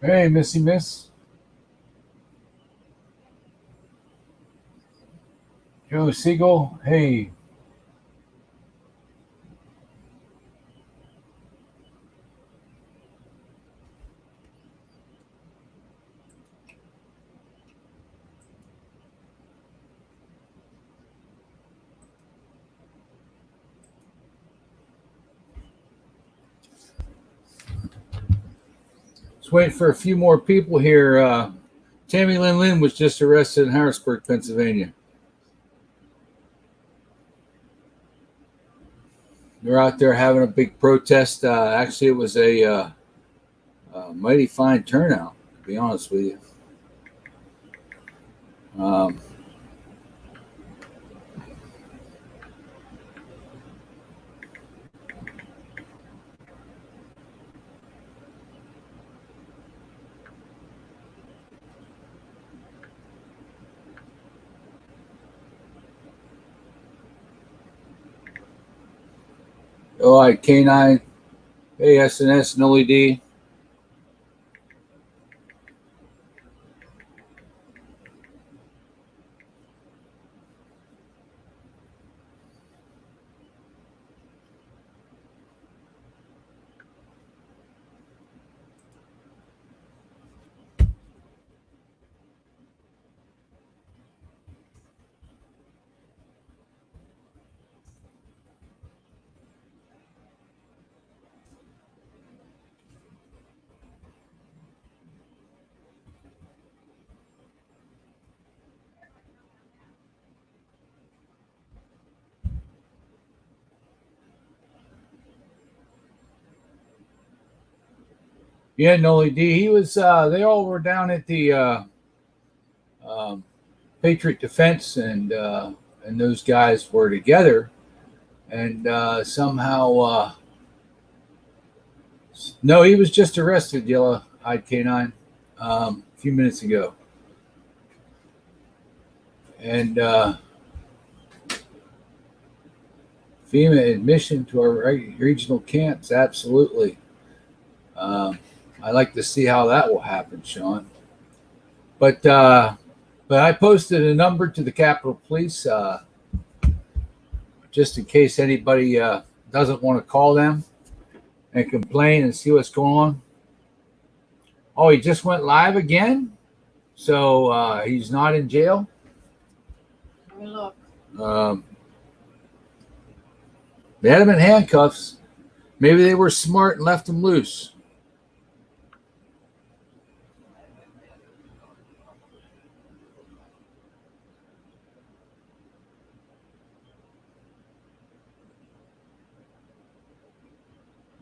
Hey, Missy Miss. Joe Siegel. Hey. Let's wait for a few more people here. Tammy-Lynn was just arrested in Harrisburg, Pennsylvania. They're out there having a big protest. Actually, it was a mighty fine turnout, to be honest with you. Um, OI K9, ASNS, and OED. Yeah, Noli D. He was. They all were down at the um, Patriot Defense, and those guys were together, and somehow. No, he was just arrested, Yellow-eyed Canine, a few minutes ago, and FEMA admission to our regional camps. Absolutely. Um, I like to see how that will happen, Sean. But I posted a number to the Capitol Police just in case anybody doesn't want to call them and complain and see what's going on. Oh, he just went live again, so he's not in jail. Let me look. They had him in handcuffs. Maybe they were smart and left him loose.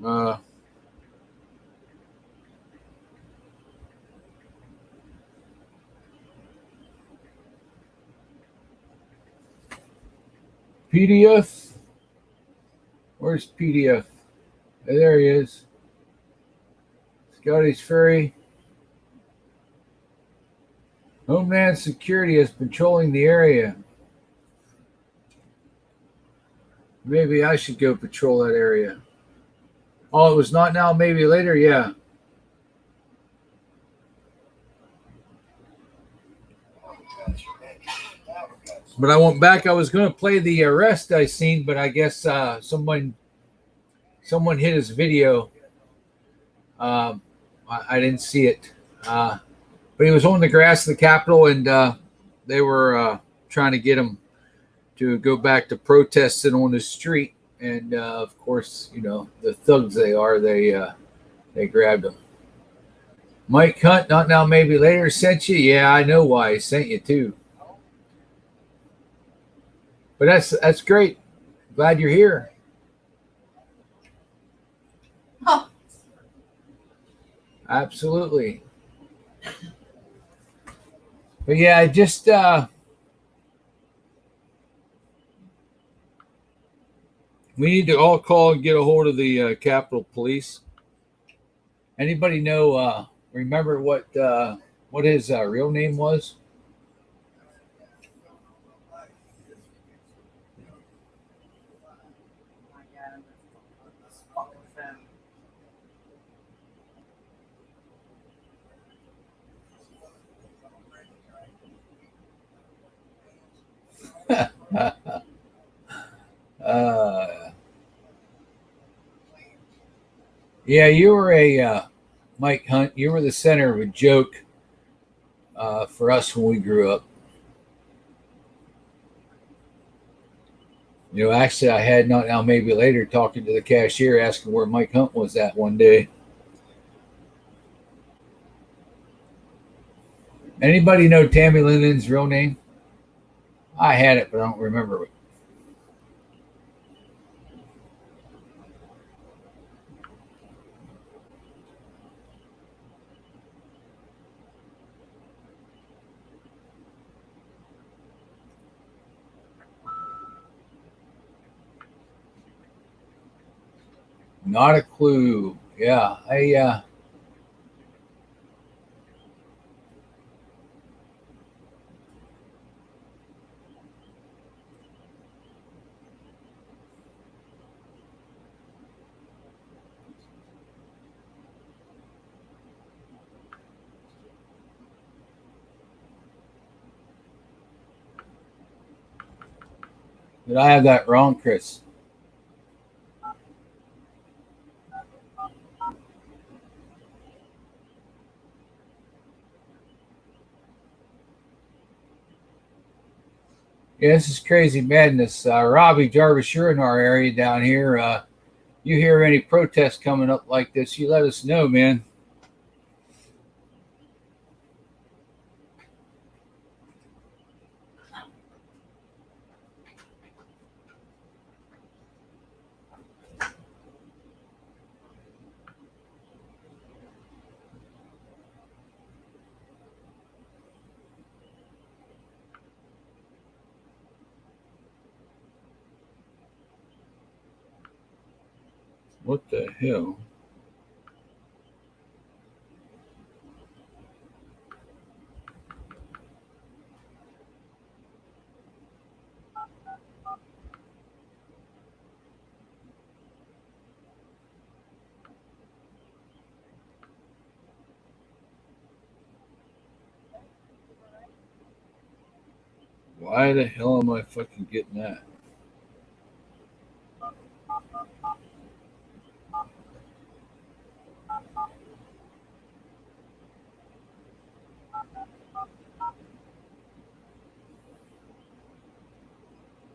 Uh, PDF? Where's PDF? Hey, there he is. Scotty's Ferry. Homeland Security is patrolling the area. Maybe I should go patrol that area. Oh, it was not now, maybe later? Yeah. But I went back. I was going to play the arrest I seen, but I guess someone hit his video. I didn't see it. But he was on the grass of the Capitol, and they were trying to get him to go back to protesting on the street. And of course, you know, the thugs they are, they grabbed him. Mike Hunt, not now, maybe later, sent you. Yeah, I know why he sent you too. But that's great. Glad you're here. Huh. Absolutely. But yeah, I just we need to all call and get a hold of the Capitol Police. Anybody know? Remember what his real name was? Yeah, you were a Mike Hunt. You were the center of a joke for us when we grew up. You know, actually, I had not now maybe later talking to the cashier asking where Mike Hunt was at one day. Anybody know Tami-Lynn's real name? I had it, but I don't remember it. Not a clue. Yeah, did I have that wrong, Chris? Yeah, this is crazy madness. Robbie Jarvis, you're in our area down here. You hear any protests coming up like this, you let us know, man. What the hell? Why the hell am I fucking getting that?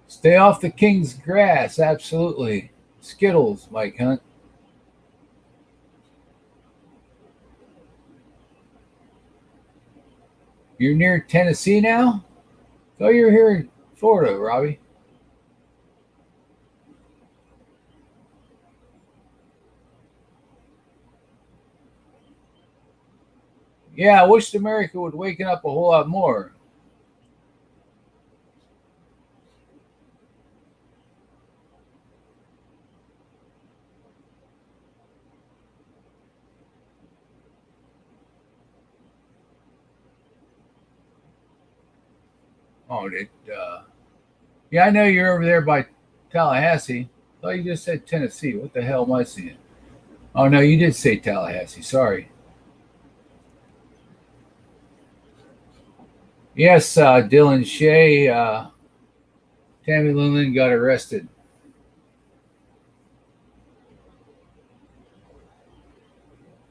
Stay off the king's grass, absolutely. Skittles, Mike Hunt. You're near Tennessee now? Oh, you're here in Florida, Robbie. Yeah, I wish America would waken up a whole lot more. Oh, yeah, I know you're over there by Tallahassee. I thought you just said Tennessee. What the hell am I seeing? Oh, no, you did say Tallahassee. Sorry. Yes, Dylan Shea, Tami-Lynn got arrested.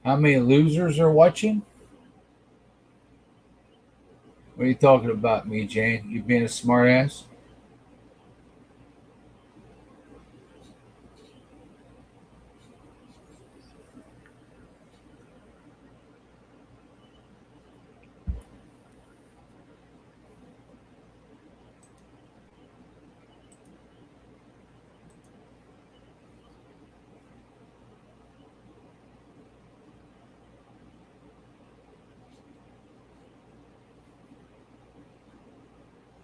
How many losers are watching? What are you talking about, me, Jane? You being a smartass?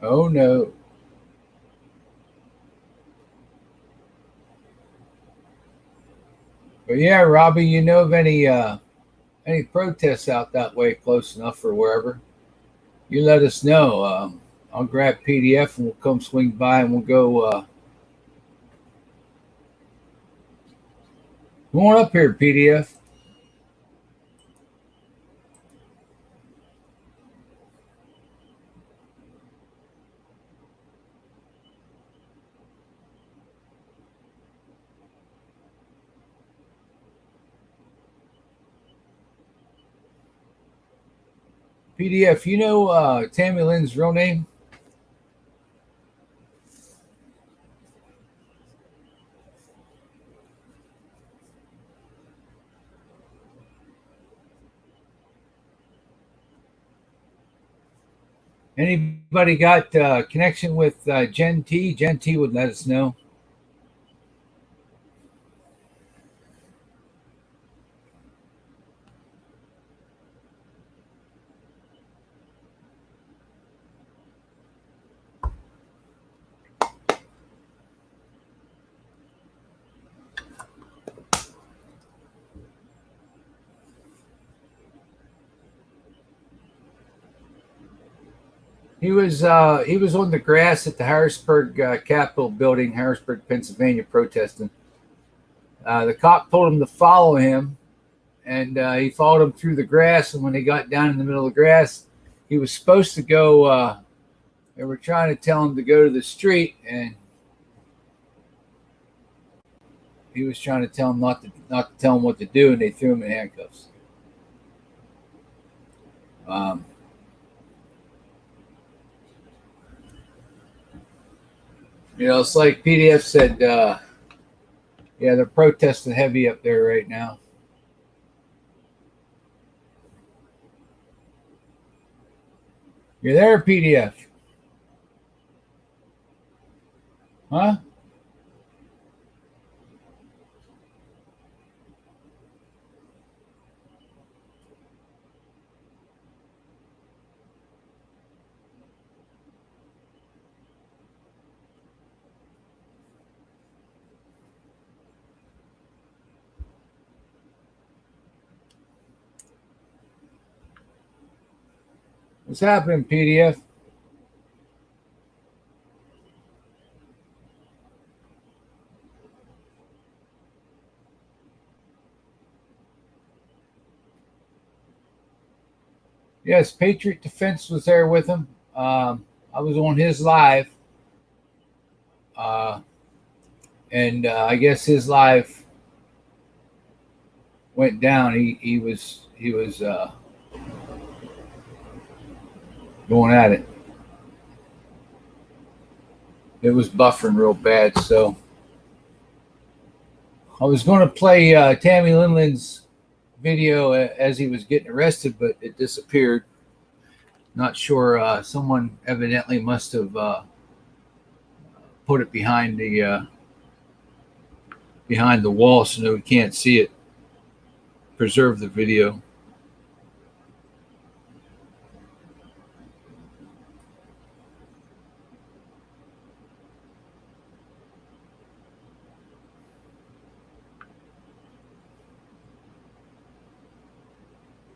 Oh no. But yeah, Robbie, you know of any protests out that way close enough or wherever? You let us know. I'll grab PDF and we'll come swing by and we'll go. Come on up here, PDF. PDF, you know Tami-Lynn's real name? Anybody got connection with Jen T? Jen T would let us know. He was on the grass at the Harrisburg Capitol building, Harrisburg, Pennsylvania, protesting. The cop told him to follow him, and he followed him through the grass. And when they got down in the middle of the grass, he was supposed to go. They were trying to tell him to go to the street, and he was trying to tell him not to tell him what to do, and they threw him in handcuffs. You know, it's like PDF said, yeah, they're protesting heavy up there right now. You're there, PDF. Huh? What's happening, PDF? Yes, Patriot Defense was there with him. I was on his live, and I guess his live went down. He was going at it. It was buffering real bad, so I was going to play Tami-Lynn's video as he was getting arrested, but it disappeared. Not sure. Someone evidently must have put it behind the wall so that we can't see it. Preserve the video.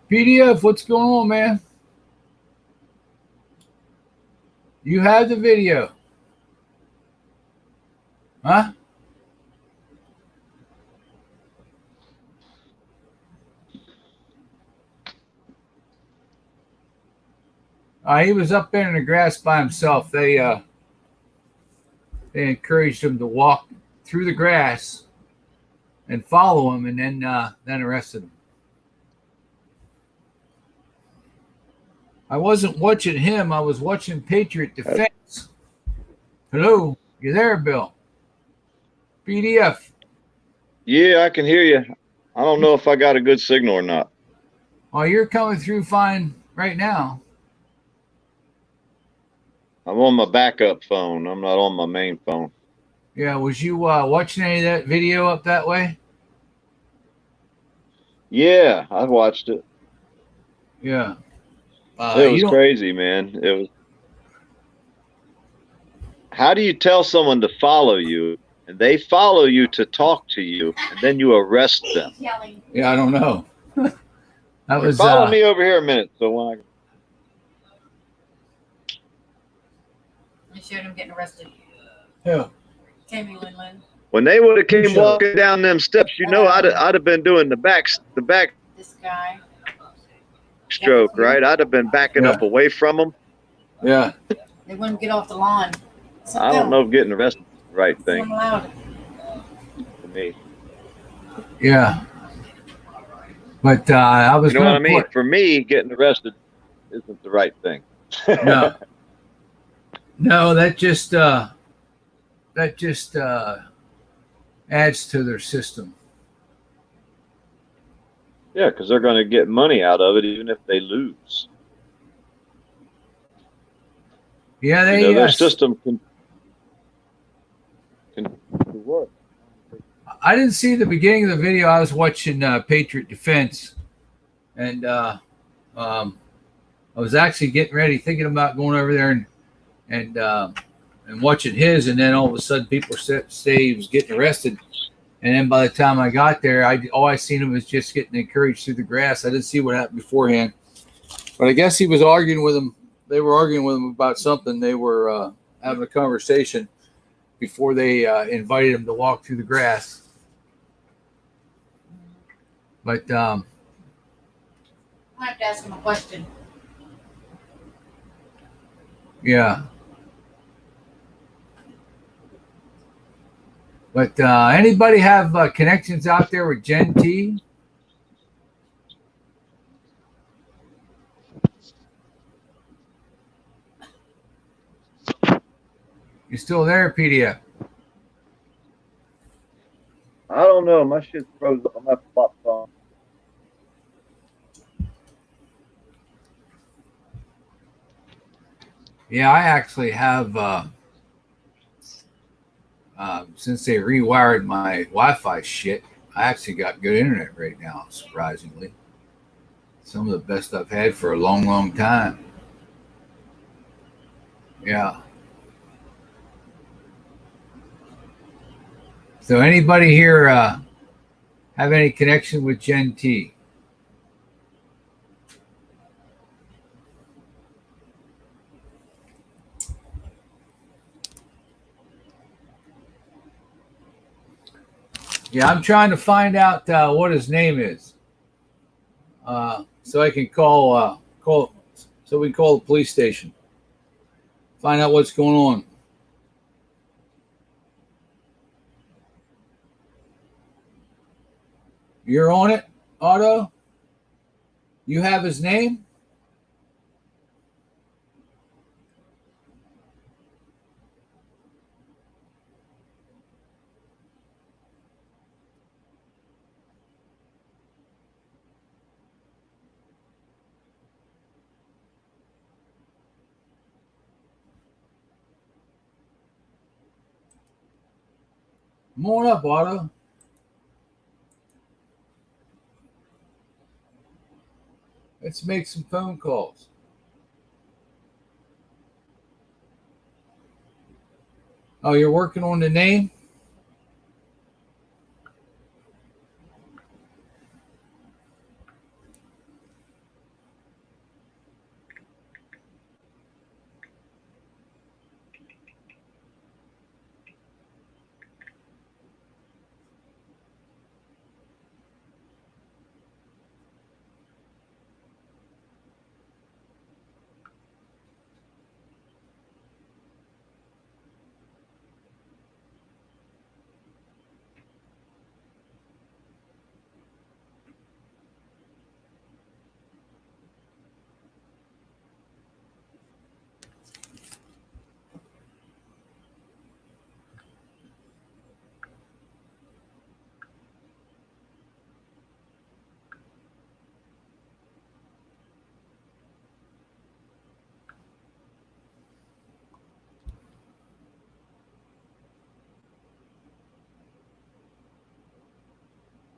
PDF, what's going on, man? You have the video. Huh? He was up there in the grass by himself. They encouraged him to walk through the grass and follow him, and then arrested him. I wasn't watching him. I was watching Patriot Defense. Hello, you there, Bill? PDF. Yeah, I can hear you. I don't know if I got a good signal or not. Oh, you're coming through fine right now. I'm on my backup phone. I'm not on my main phone. Yeah, was you watching any of that video up that way? Yeah, I watched it. Yeah. It was crazy, man. It was. How do you tell someone to follow you, and they follow you to talk to you, and then you arrest them? Yeah, I don't know. That was follow me over here a minute. So when I showed him getting arrested. Yeah. Tami-Lynn. when they would have came walking down them steps, you know, I'd have been doing the back. This guy. Stroke, right? I'd have been backing up away from them. Yeah. They wouldn't get off the lawn. So I don't know if getting arrested is the right thing for me. Yeah. But I was. You know what I mean? For me, getting arrested isn't the right thing. No, no, that just adds to their system. Yeah, because they're going to get money out of it, even if they lose. Yeah, they their system can work. I didn't see the beginning of the video. I was watching Patriot Defense, and I was actually getting ready, thinking about going over there and watching his, and then all of a sudden people say he was getting arrested, and then by the time I got there, all I seen him was just getting encouraged through the grass. I didn't see what happened beforehand, but I guess he was arguing with him. They were arguing with him about something. They were having a conversation before they invited him to walk through the grass. But I have to ask him a question. yeah. But anybody have connections out there with Gen T? You still there, PDF? I don't know. My shit's frozen on my flop phone. Yeah, I actually have. Since they rewired my Wi-Fi shit, I actually got good internet right now. Surprisingly, some of the best I've had for a long, long time. Yeah. So anybody here have any connection with Gen T? Yeah, I'm trying to find out what his name is, so I can call so we can call the police station, find out what's going on. You're on it, Otto? You have his name? Come on up, Otto. Let's make some phone calls. Oh, you're working on the name?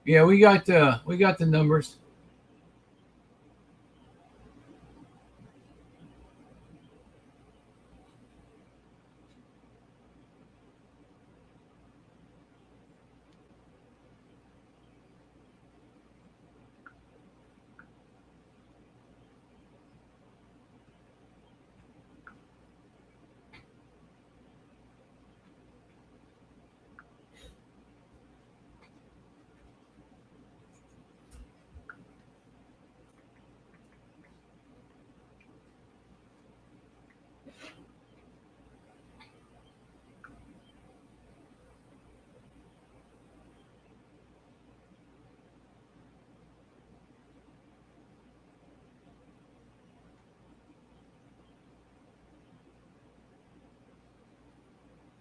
Yeah, we got the numbers.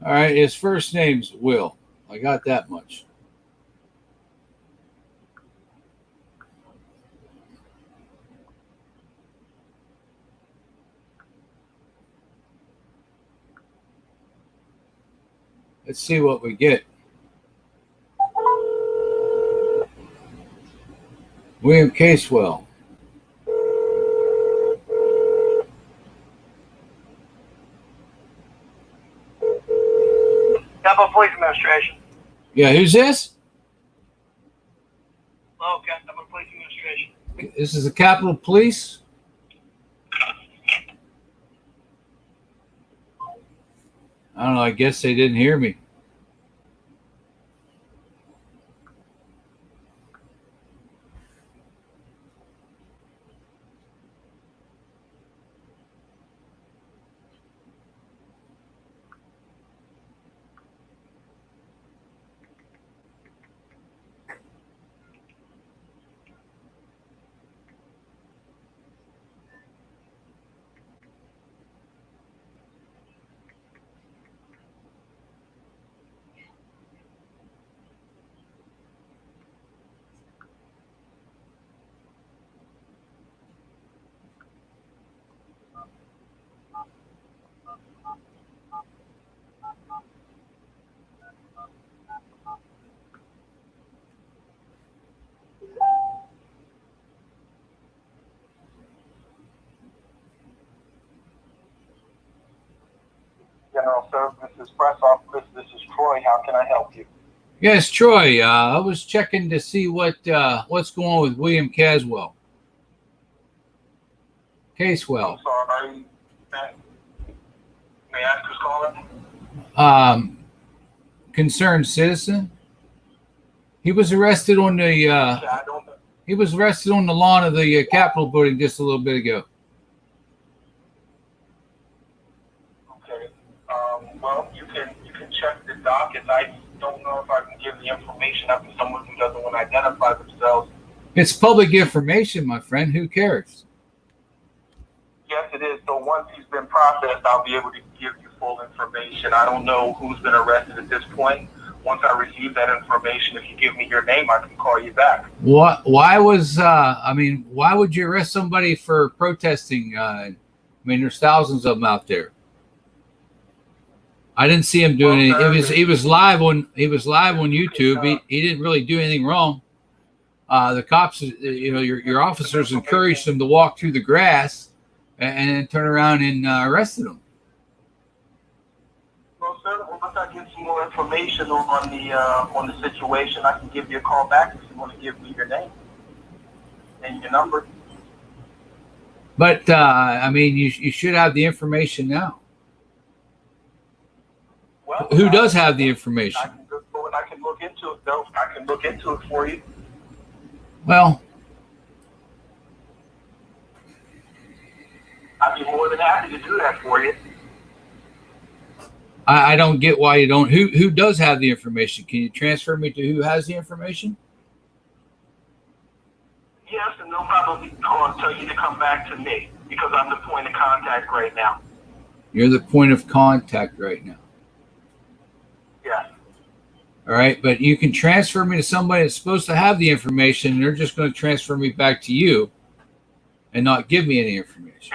All right, his first name's Will. I got that much. Let's see what we get. William Casewell. Capital Police Administration. Yeah, who's this? Hello, Capital Police Administration. This is the Capitol Police. I don't know. I guess they didn't hear me. General Services Press Office, this is Troy. How can I help you? Yes, Troy. I was checking to see what's going on with William Caswell. Casewell. I'm sorry. May I ask who's calling? Concerned citizen. He was arrested on the I don't know. he was arrested on the lawn of the Capitol building just a little bit ago. Okay. Well, you can check the docket. I don't know if I can give the information up to someone who doesn't want to identify themselves. It's public information, my friend. Who cares? Yes, it is. So once he's been processed, I'll be able to give you full information. I don't know who's been arrested at this point. Once I receive that information, if you give me your name, I can call you back. Why would you arrest somebody for protesting? There's thousands of them out there. I didn't see him doing anything. He was live on YouTube. He didn't really do anything wrong. The cops, your officers encouraged him to walk through the grass and then turn around and arrested him. Well, sir, once I get some more information on the situation, I can give you a call back if you want to give me your name and your number. But you should have the information now. Well, Who does have the information? I can go and I can look into it, though. I can look into it for you. Well, I'd be more than happy to do that for you. I don't get why you don't. Who does have the information? Can you transfer me to who has the information? Yes, and they'll probably tell you to come back to me because I'm the point of contact right now. You're the point of contact right now. Yes. All right, but you can transfer me to somebody that's supposed to have the information, and they're just going to transfer me back to you and not give me any information.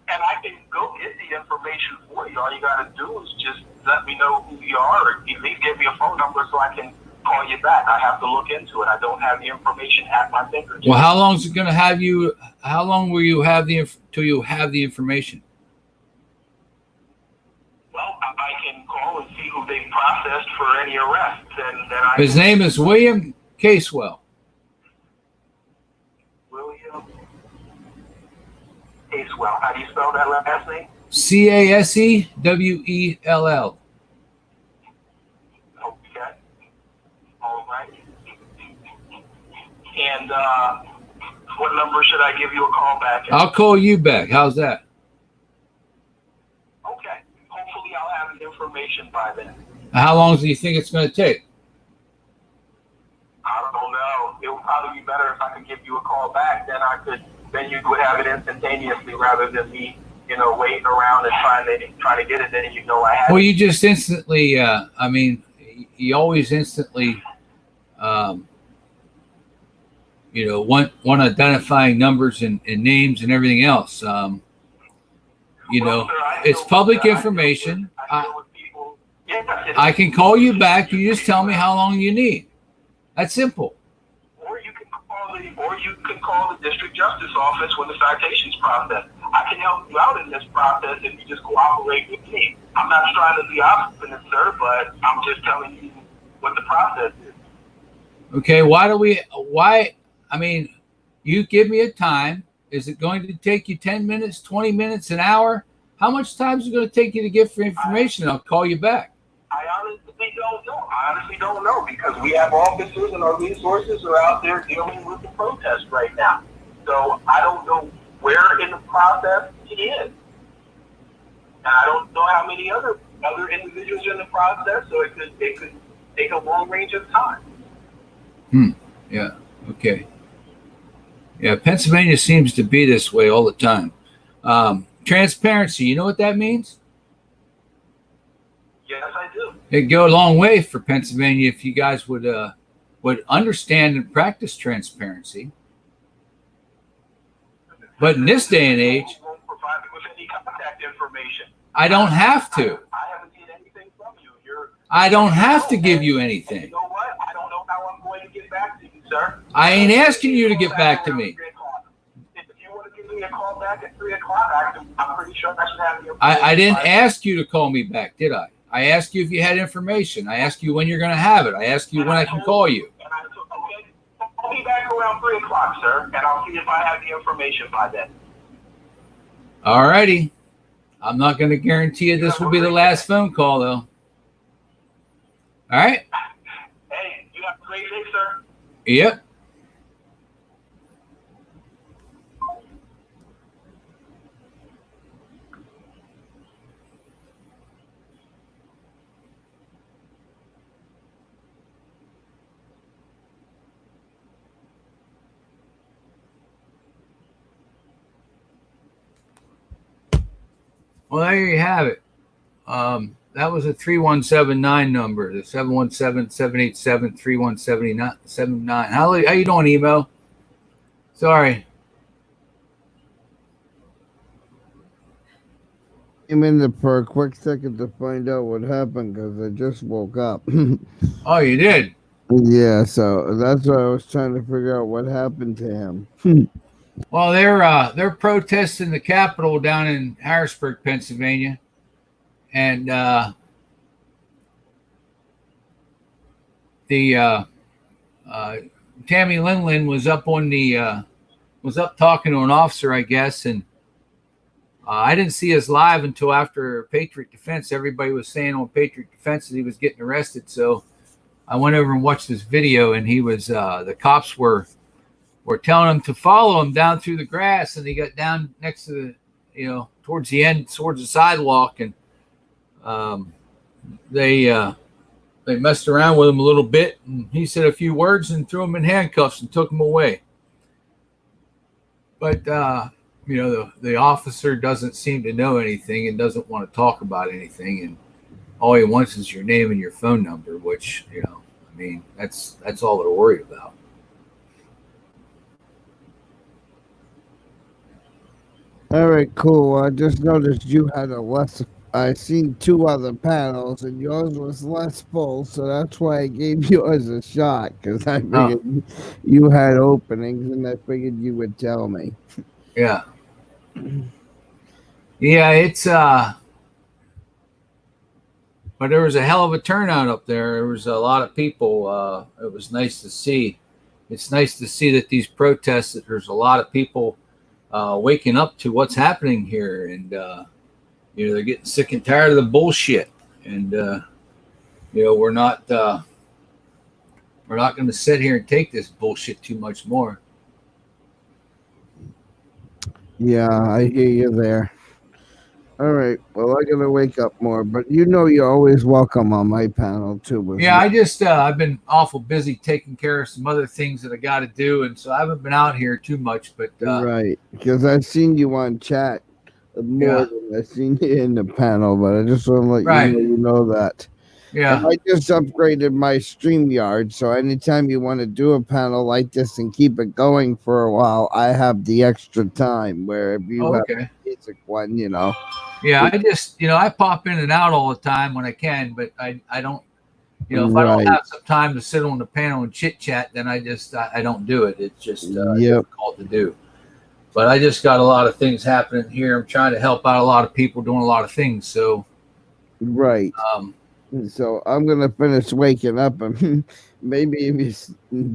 And I can go get the information for you. All you got to do is just let me know who you are, or at least give me a phone number so I can call you back. I have to look into it. I don't have the information at my fingertips. Well, how long is it going to have you? How long will you have till you have the information? Well, I can call and see who they've processed for any arrests, and then His name is William Casewell. William Casewell. How do you spell that last name? Casewell. Okay. All right. And what number should I give you a call back at? I'll call you back. How's that? Okay. Hopefully I'll have the information by then. How long do you think it's going to take? I don't know. It would probably be better if I could give you a call back. Then you would have it instantaneously rather than me waiting around and trying to get it, then I had Well, it. you just instantly, you always instantly, want identifying numbers and names and everything else. Well, sir, It's public information. I deal with people. Yes, I can call you back. You just tell me how long you need. That's simple. Or you can call the district justice office when the citation's processed. I can help you out in this process if you just cooperate with me. I'm not trying to be obstinate, sir, but I'm just telling you what the process is. Okay. You give me a time. Is it going to take you 10 minutes, 20 minutes, an hour? How much time is it going to take you to get for information? I'll call you back. I honestly don't know because we have officers and our resources are out there dealing with the protest right now. So I don't know where in the process it is. And I don't know how many other individuals are in the process, so it could take a long range of time. Yeah. Okay. Yeah. Pennsylvania seems to be this way all the time. Transparency. You know what that means? Yes, I do. It'd go a long way for Pennsylvania if you guys would understand and practice transparency. But in this day and age, Won't provide me with any contact information. I don't have to. I haven't seen anything from you. I don't have to give you anything. You know what? I don't know how I'm going to get back to you, sir. I ain't asking you to get back to me. If you want to give me a call back at 3 o'clock, I'm pretty sure I should have your. I didn't ask you to call me back, did I? I asked you if you had information. I asked you when you're going to have it. I asked you when I can call you. And I said, okay, call me back around 3 o'clock, sir, and I'll see if I have the information by then. All righty. I'm not going to guarantee you this will be the last phone call, though. All right? Hey, you have a great day, sir. Yep. Well, there you have it. That was a 3179 number, the 717-787-3179. How you doing, Emo? Sorry. Came in there for a quick second to find out what happened because I just woke up. Oh, you did? Yeah, so that's why I was trying to figure out what happened to him. Well, they're protesting the Capitol down in Harrisburg, Pennsylvania, and Tami-Lynn was up talking to an officer, I guess, and I didn't see us live until after Patriot Defense. Everybody was saying on Patriot Defense that he was getting arrested, so I went over and watched this video, and he was the cops were telling him to follow him down through the grass, and he got down next to the, towards the end, towards the sidewalk, and they messed around with him a little bit, and he said a few words and threw him in handcuffs and took him away. But the officer doesn't seem to know anything and doesn't want to talk about anything, and all he wants is your name and your phone number, which that's all they're worried about. All right, cool. I just noticed you had I seen two other panels, and yours was less full, so that's why I gave yours a shot, because I figured you had openings, and I figured you would tell me. Yeah. Yeah, it's but there was a hell of a turnout up there. There was a lot of people. It was nice to see. It's nice to see that these protests, that there's a lot of people waking up to what's happening here, and they're getting sick and tired of the bullshit, and we're not going to sit here and take this bullshit too much more. Yeah, I hear you there. All right, well, I gotta wake up more, but you're always welcome on my panel too. Yeah, I just I've been awful busy taking care of some other things that I got to do, and so I haven't been out here too much. But right, because I've seen you on chat more Yeah. than I seen you in the panel, but I just want to let Right. you know that. Yeah. And I just upgraded my StreamYard, so anytime you want to do a panel like this and keep it going for a while, I have the extra time. Where if you have Okay. a basic one, you know. Yeah. I just, I pop in and out all the time when I can, but I don't, if I don't Right. have some time to sit on the panel and chit chat, then I don't do it. It's just Yep. difficult to do. But I just got a lot of things happening here. I'm trying to help out a lot of people doing a lot of things. So, Right. um, So I'm gonna finish waking up, and maybe if he's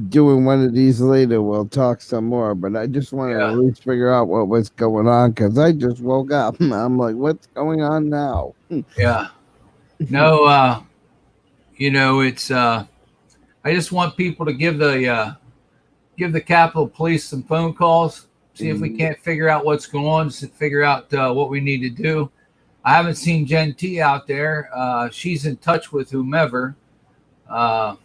doing one of these later, we'll talk some more. But I just want to yeah, at least figure out what was going on because I just woke up. I'm like, what's going on now? yeah. No, it's. I just want people to give the Capitol Police some phone calls. See if we can't figure out what's going on. Figure out what we need to do. I haven't seen Jen T out there. She's in touch with whomever. We're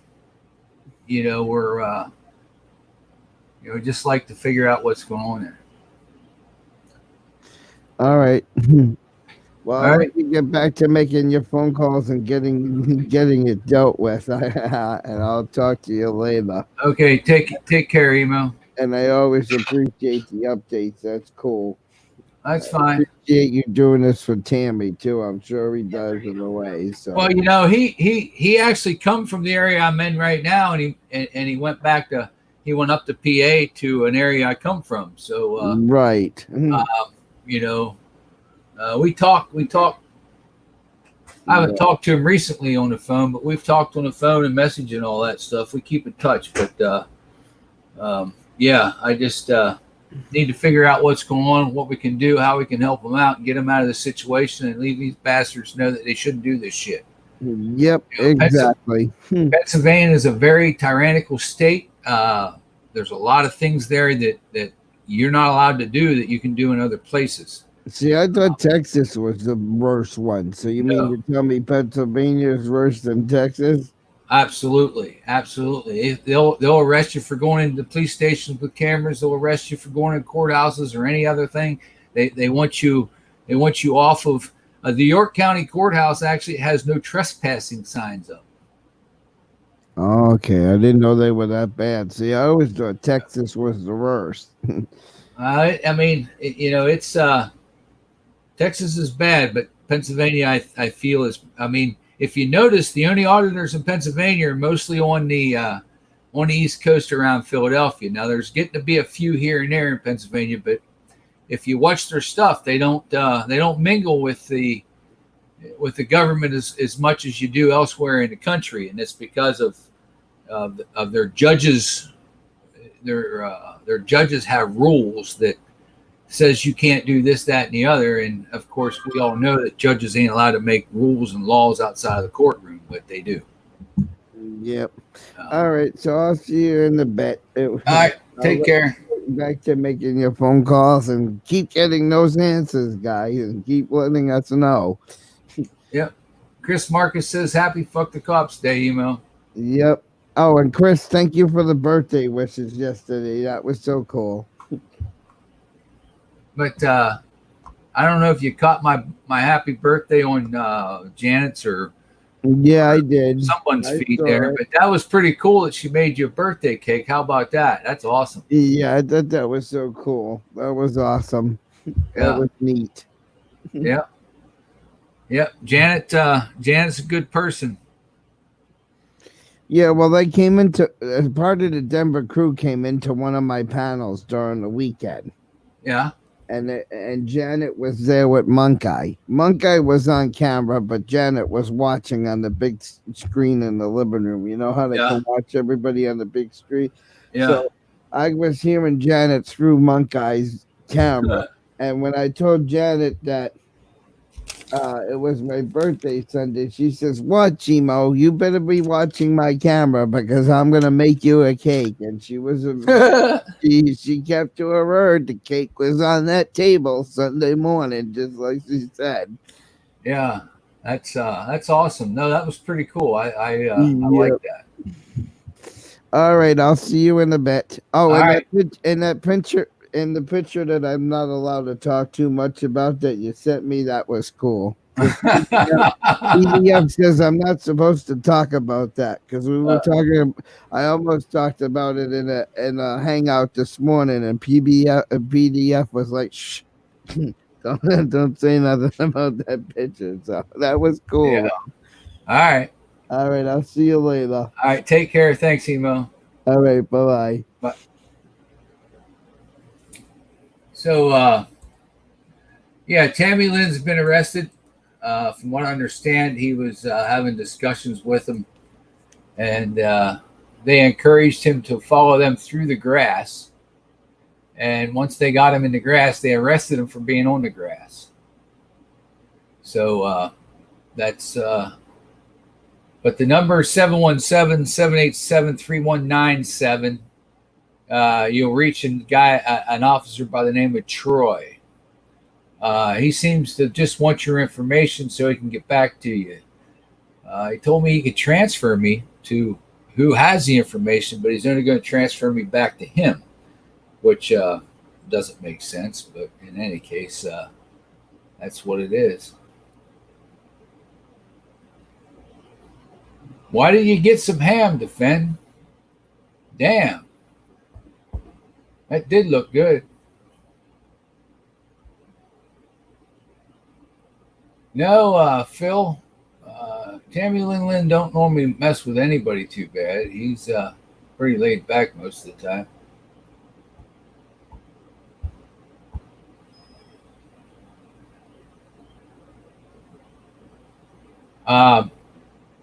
just like to figure out what's going on there. All right. Well, All I'll right. let you get back to making your phone calls and getting it dealt with, and I'll talk to you later. Okay. Take care, Emo. And I always appreciate the updates. That's cool. That's I fine. appreciate you doing this for Tammy too. I'm sure he does in a way. So Well, he actually come from the area I'm in right now, and he went back to he went up to PA to an area I come from. So right. we talk. I haven't talked to him recently on the phone, but we've talked on the phone and message and all that stuff. We keep in touch, but yeah, I just need to figure out what's going on, what we can do, how we can help them out, and get them out of the situation, and leave these bastards know that they shouldn't do this shit. Yep, exactly. Pennsylvania is a very tyrannical state. There's a lot of things there that you're not allowed to do that you can do in other places. See, I thought Texas was the worst one. So you mean to tell me Pennsylvania is worse than Texas? Absolutely. They'll arrest you for going into the police stations with cameras. They'll arrest you for going to courthouses or any other thing. They want you off of the York County Courthouse. Actually has no trespassing signs up. Okay, I didn't know they were that bad. See, I always thought Texas was the worst. I mean, it's Texas is bad, but Pennsylvania, I feel is. I mean, if you notice, the only auditors in Pennsylvania are mostly on the East Coast around Philadelphia. Now, there's getting to be a few here and there in Pennsylvania, but if you watch their stuff, they don't mingle with the government as much as you do elsewhere in the country, and it's because of their judges. Their judges have rules that says you can't do this, that, and the other. And of course, we all know that judges ain't allowed to make rules and laws outside of the courtroom, but they do. Yep. All right. So I'll see you in the bed. All right. Take care. Back to making your phone calls and keep getting those answers, guys, and keep letting us know. Yep. Chris Marcus says, "Happy Fuck the Cops Day," email. Yep. Oh, and Chris, thank you for the birthday wishes yesterday. That was so cool. But I don't know if you caught my happy birthday on Janet's or I did. Someone's feed there, but that was pretty cool that she made you a birthday cake. How about that? That's awesome. Yeah, that was so cool. That was awesome. That was neat. Yeah. Janet's a good person. Yeah, well, they came into part of the Denver crew came into one of my panels during the weekend. Yeah. And Janet was there with Monk Eye. Monk Eye was on camera, but Janet was watching on the big screen in the living room. You know how they can watch everybody on the big screen? Yeah. So I was hearing Janet through Monk Eye's camera. And when I told Janet that it was my birthday Sunday, she says, "What, Chimo? You better be watching my camera because I'm gonna make you a cake." And she was she kept to her word. The cake was on that table Sunday morning, just like she said. Yeah, that's awesome. No, that was pretty cool. I like that. All right, I'll see you in a bit. Oh, All and right. that picture and the picture that I'm not allowed to talk too much about that you sent me, that was cool. PDF says I'm not supposed to talk about that because we were talking. I almost talked about it in a hangout this morning, and PDF was like, "Shh, don't say nothing about that picture." So that was cool. Yeah. All right. All right, I'll see you later. All right. Take care. Thanks, Emo. All right, bye. So, yeah, Tami-Lynn's been arrested. From what I understand, he was having discussions with them, and they encouraged him to follow them through the grass. And once they got him in the grass, they arrested him for being on the grass. So that's, but the number is 717-787-3197. You'll reach an officer by the name of Troy. He seems to just want your information so he can get back to you. He told me he could transfer me to who has the information, but he's only going to transfer me back to him, which doesn't make sense. But in any case, that's what it is. Why did you get some ham, Defend? Damn. That did look good. No, Phil, Tami-Lynn don't normally mess with anybody too bad. He's pretty laid back most of the time.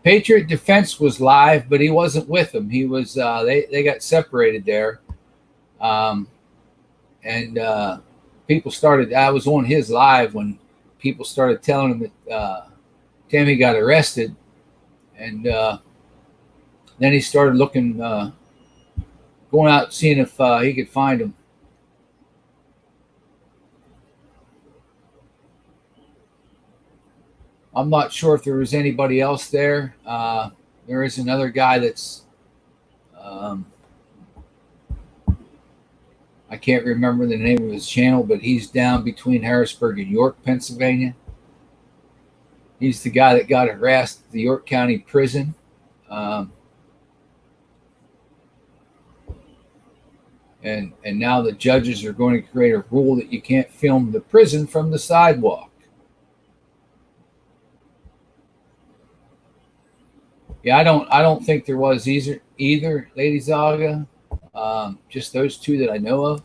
Patriot Defense was live, but he wasn't with them. He was they got separated there, and people started. I was on his live when people started telling him that Tammy got arrested, and then he started looking, going out seeing if he could find him. I'm not sure if there was anybody else there. There is another guy that's I can't remember the name of his channel, but he's down between Harrisburg and York, Pennsylvania. He's the guy that got harassed at the York County Prison. And now the judges are going to create a rule that you can't film the prison from the sidewalk. Yeah, I don't think there was either Lady Zaga. Just those two that I know of.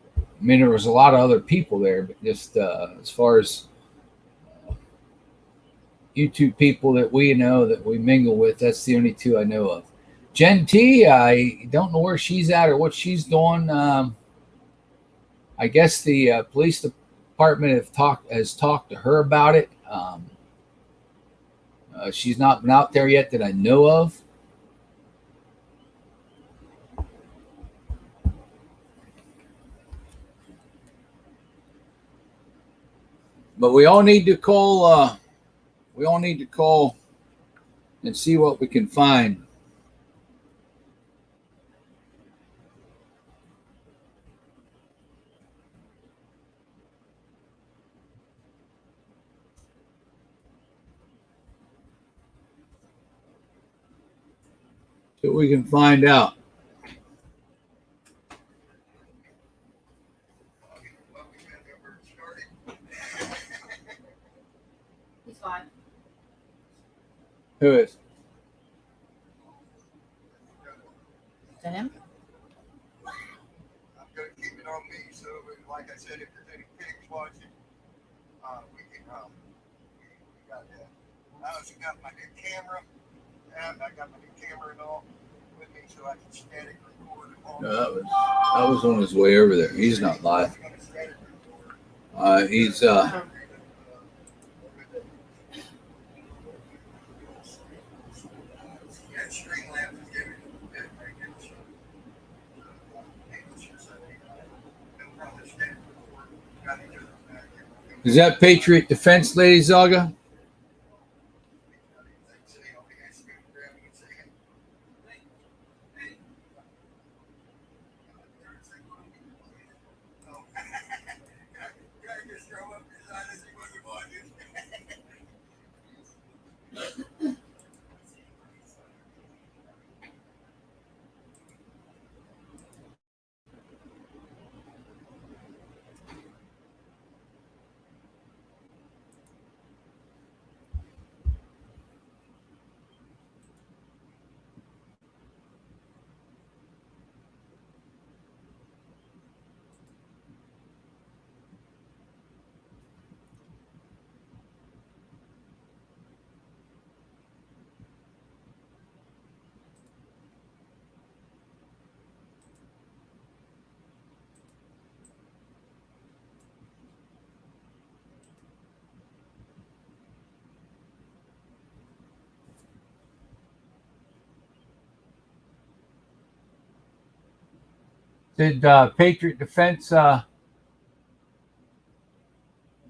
I mean, there was a lot of other people there, but just as far as YouTube people that we know that we mingle with, that's the only two I know of. Jen T, I don't know where she's at or what she's doing. I guess the police department has talked to her about it. She's not been out there yet that I know of. But we all need to call. We all need to call and see what we can find. So we can find out. He's fine. Who is? Is that him? I'm going to keep it on me. So, like I said, if there's any pigs watching, we can. We got that. I also got my new camera. And I got my new camera and all with me, so I can static record. No, that was on his way over there. He's not live. He's Is that Patriot Defense, Lady Zaga? Did Patriot Defense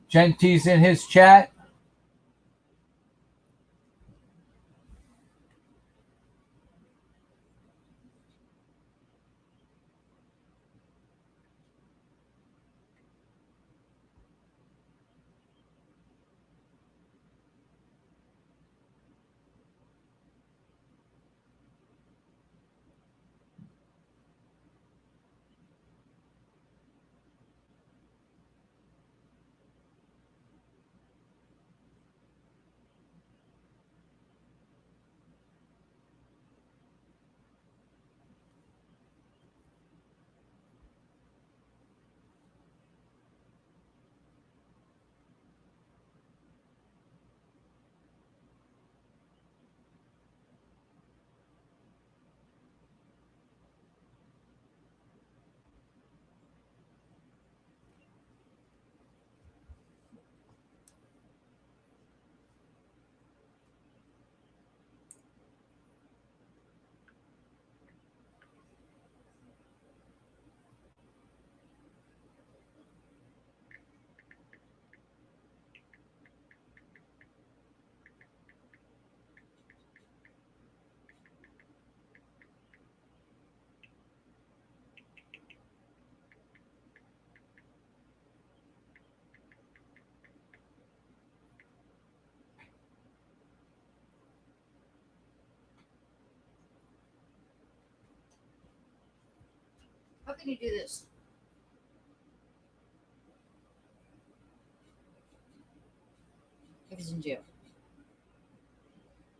Genty's in his chat? How can you do this? If he's in jail.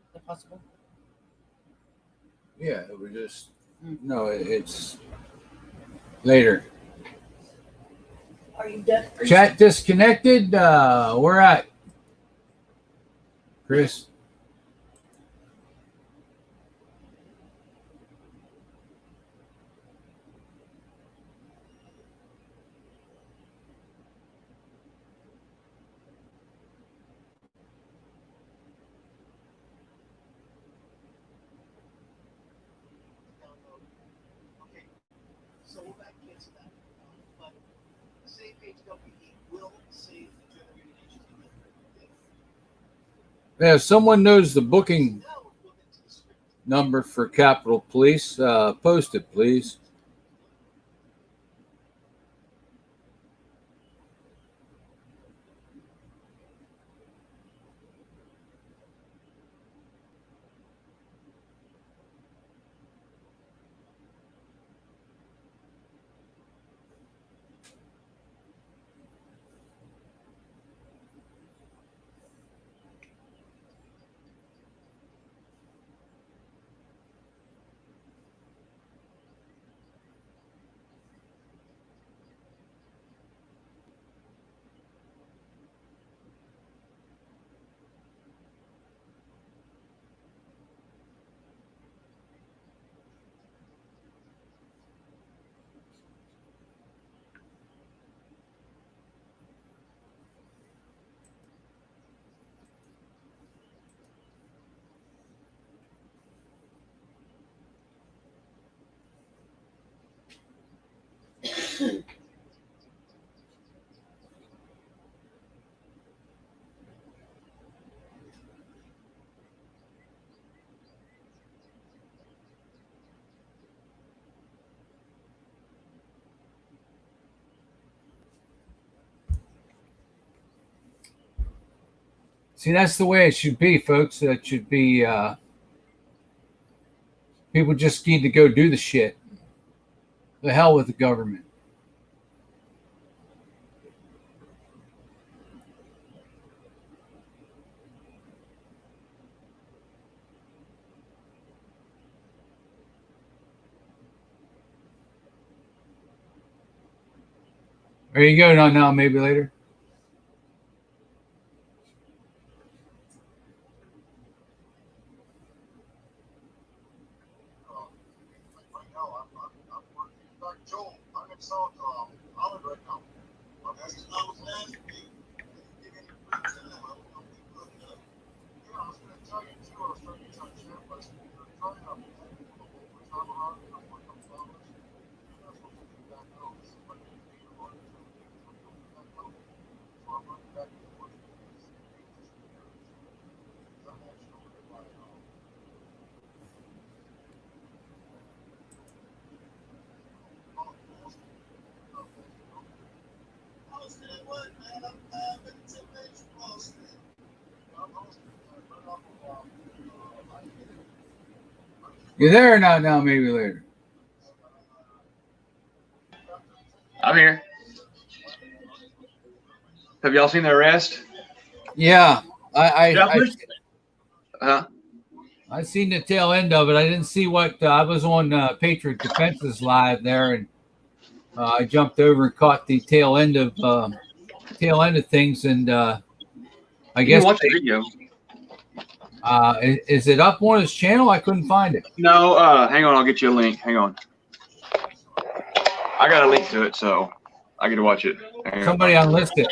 Is that possible? Yeah, it was just no. It's later. Are you done? Chat disconnected. Where at? Chris. Okay, so we'll back into that. But save HWE will save the generated HTML. Yeah, if someone knows the booking Now we'll get to the script. number for Capitol Police, post it, please. See, that's the way it should be, folks. It should be people just need to go do the shit. The hell with the government. There you go. Not now, maybe later. Right now, I'm working. Like Joe, I'm in South Island right now. I was asking you, give me free time. I'm good. I was going to tell you too. I was trying to tell you, but you're trying to overtime around. I'm working hours. You there or not now? Maybe later. I'm here. Have y'all seen the arrest? Yeah, Huh? I seen the tail end of it. I didn't see what I was on Patriot Defenses Live there, and I jumped over and caught the tail end of things. And I You guess can watch the video. is it up on his channel? I couldn't find it. No, hang on. I'll get you a link. Hang on. I got a link to it, so I get to watch it. Somebody unlisted.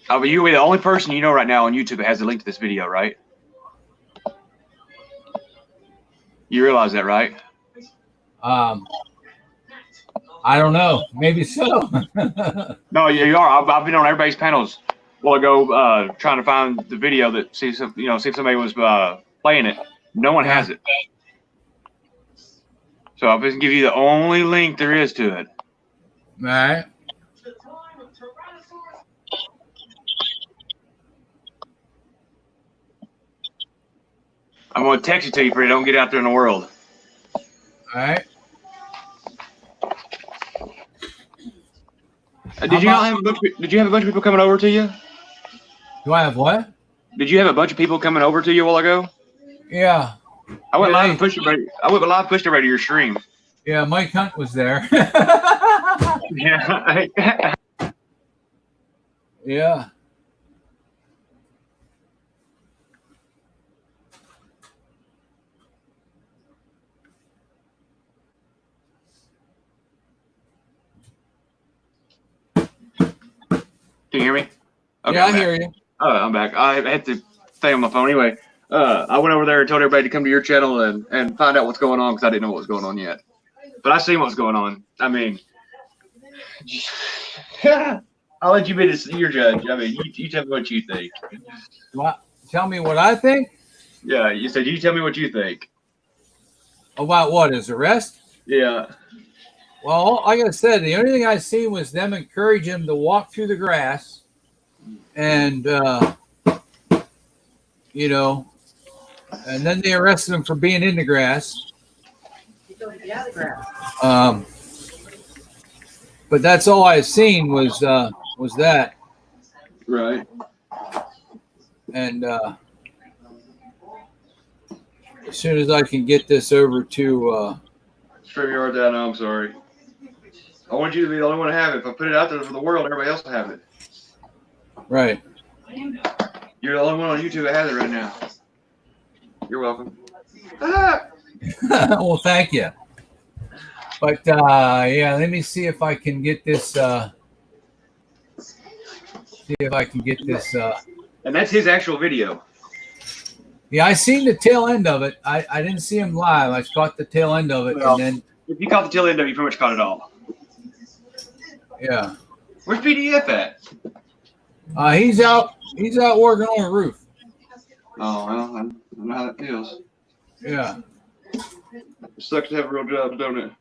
But you'll be the only person you know right now on YouTube that has a link to this video, right? You realize that, right? I don't know. Maybe so. No, you are. I've been on everybody's panels a while ago, trying to find the video that see if somebody was playing it. No one has it. So I'm just gonna give you the only link there is to it. All right. I'm gonna text it to you for you don't get out there in the world. All right. Did you have a bunch of people coming over to you? Do I have what? Did you have a bunch of people coming over to you a while ago? Yeah. I went live and pushed everybody. To your stream. Yeah, Mike Hunt was there. Yeah. Yeah. Can you hear me? Okay, Yeah, I hear you. Oh, I'm back. I had to stay on my phone anyway. I went over there and told everybody to come to your channel and find out what's going on because I didn't know what was going on yet. But I seen what's going on. I mean, I'll let you be your judge. I mean, you tell me what you think. What? Tell me what I think? Yeah, you said you tell me what you think. About what? His arrest? Yeah. Well, like I said, the only thing I seen was them encourage him to walk through the grass, and and then they arrested him for being in the grass. But that's all I seen was that. Right. And as soon as I can get this over to StreamYard down. I'm sorry. I want you to be the only one to have it. If I put it out there for the world, everybody else will have it. right. You're the only one on YouTube that has it right now. You're welcome. Ah! Well, thank you. But yeah, let me see if I can get this. And that's his actual video. Yeah, I seen the tail end of it. I didn't see him live. I caught the tail end of it, Well, and then if you caught the tail end of it, you pretty much caught it all. yeah, Where's PDF at? he's out working on a roof. Oh, well, I know how that feels. Yeah, It sucks to have a real job, don't it?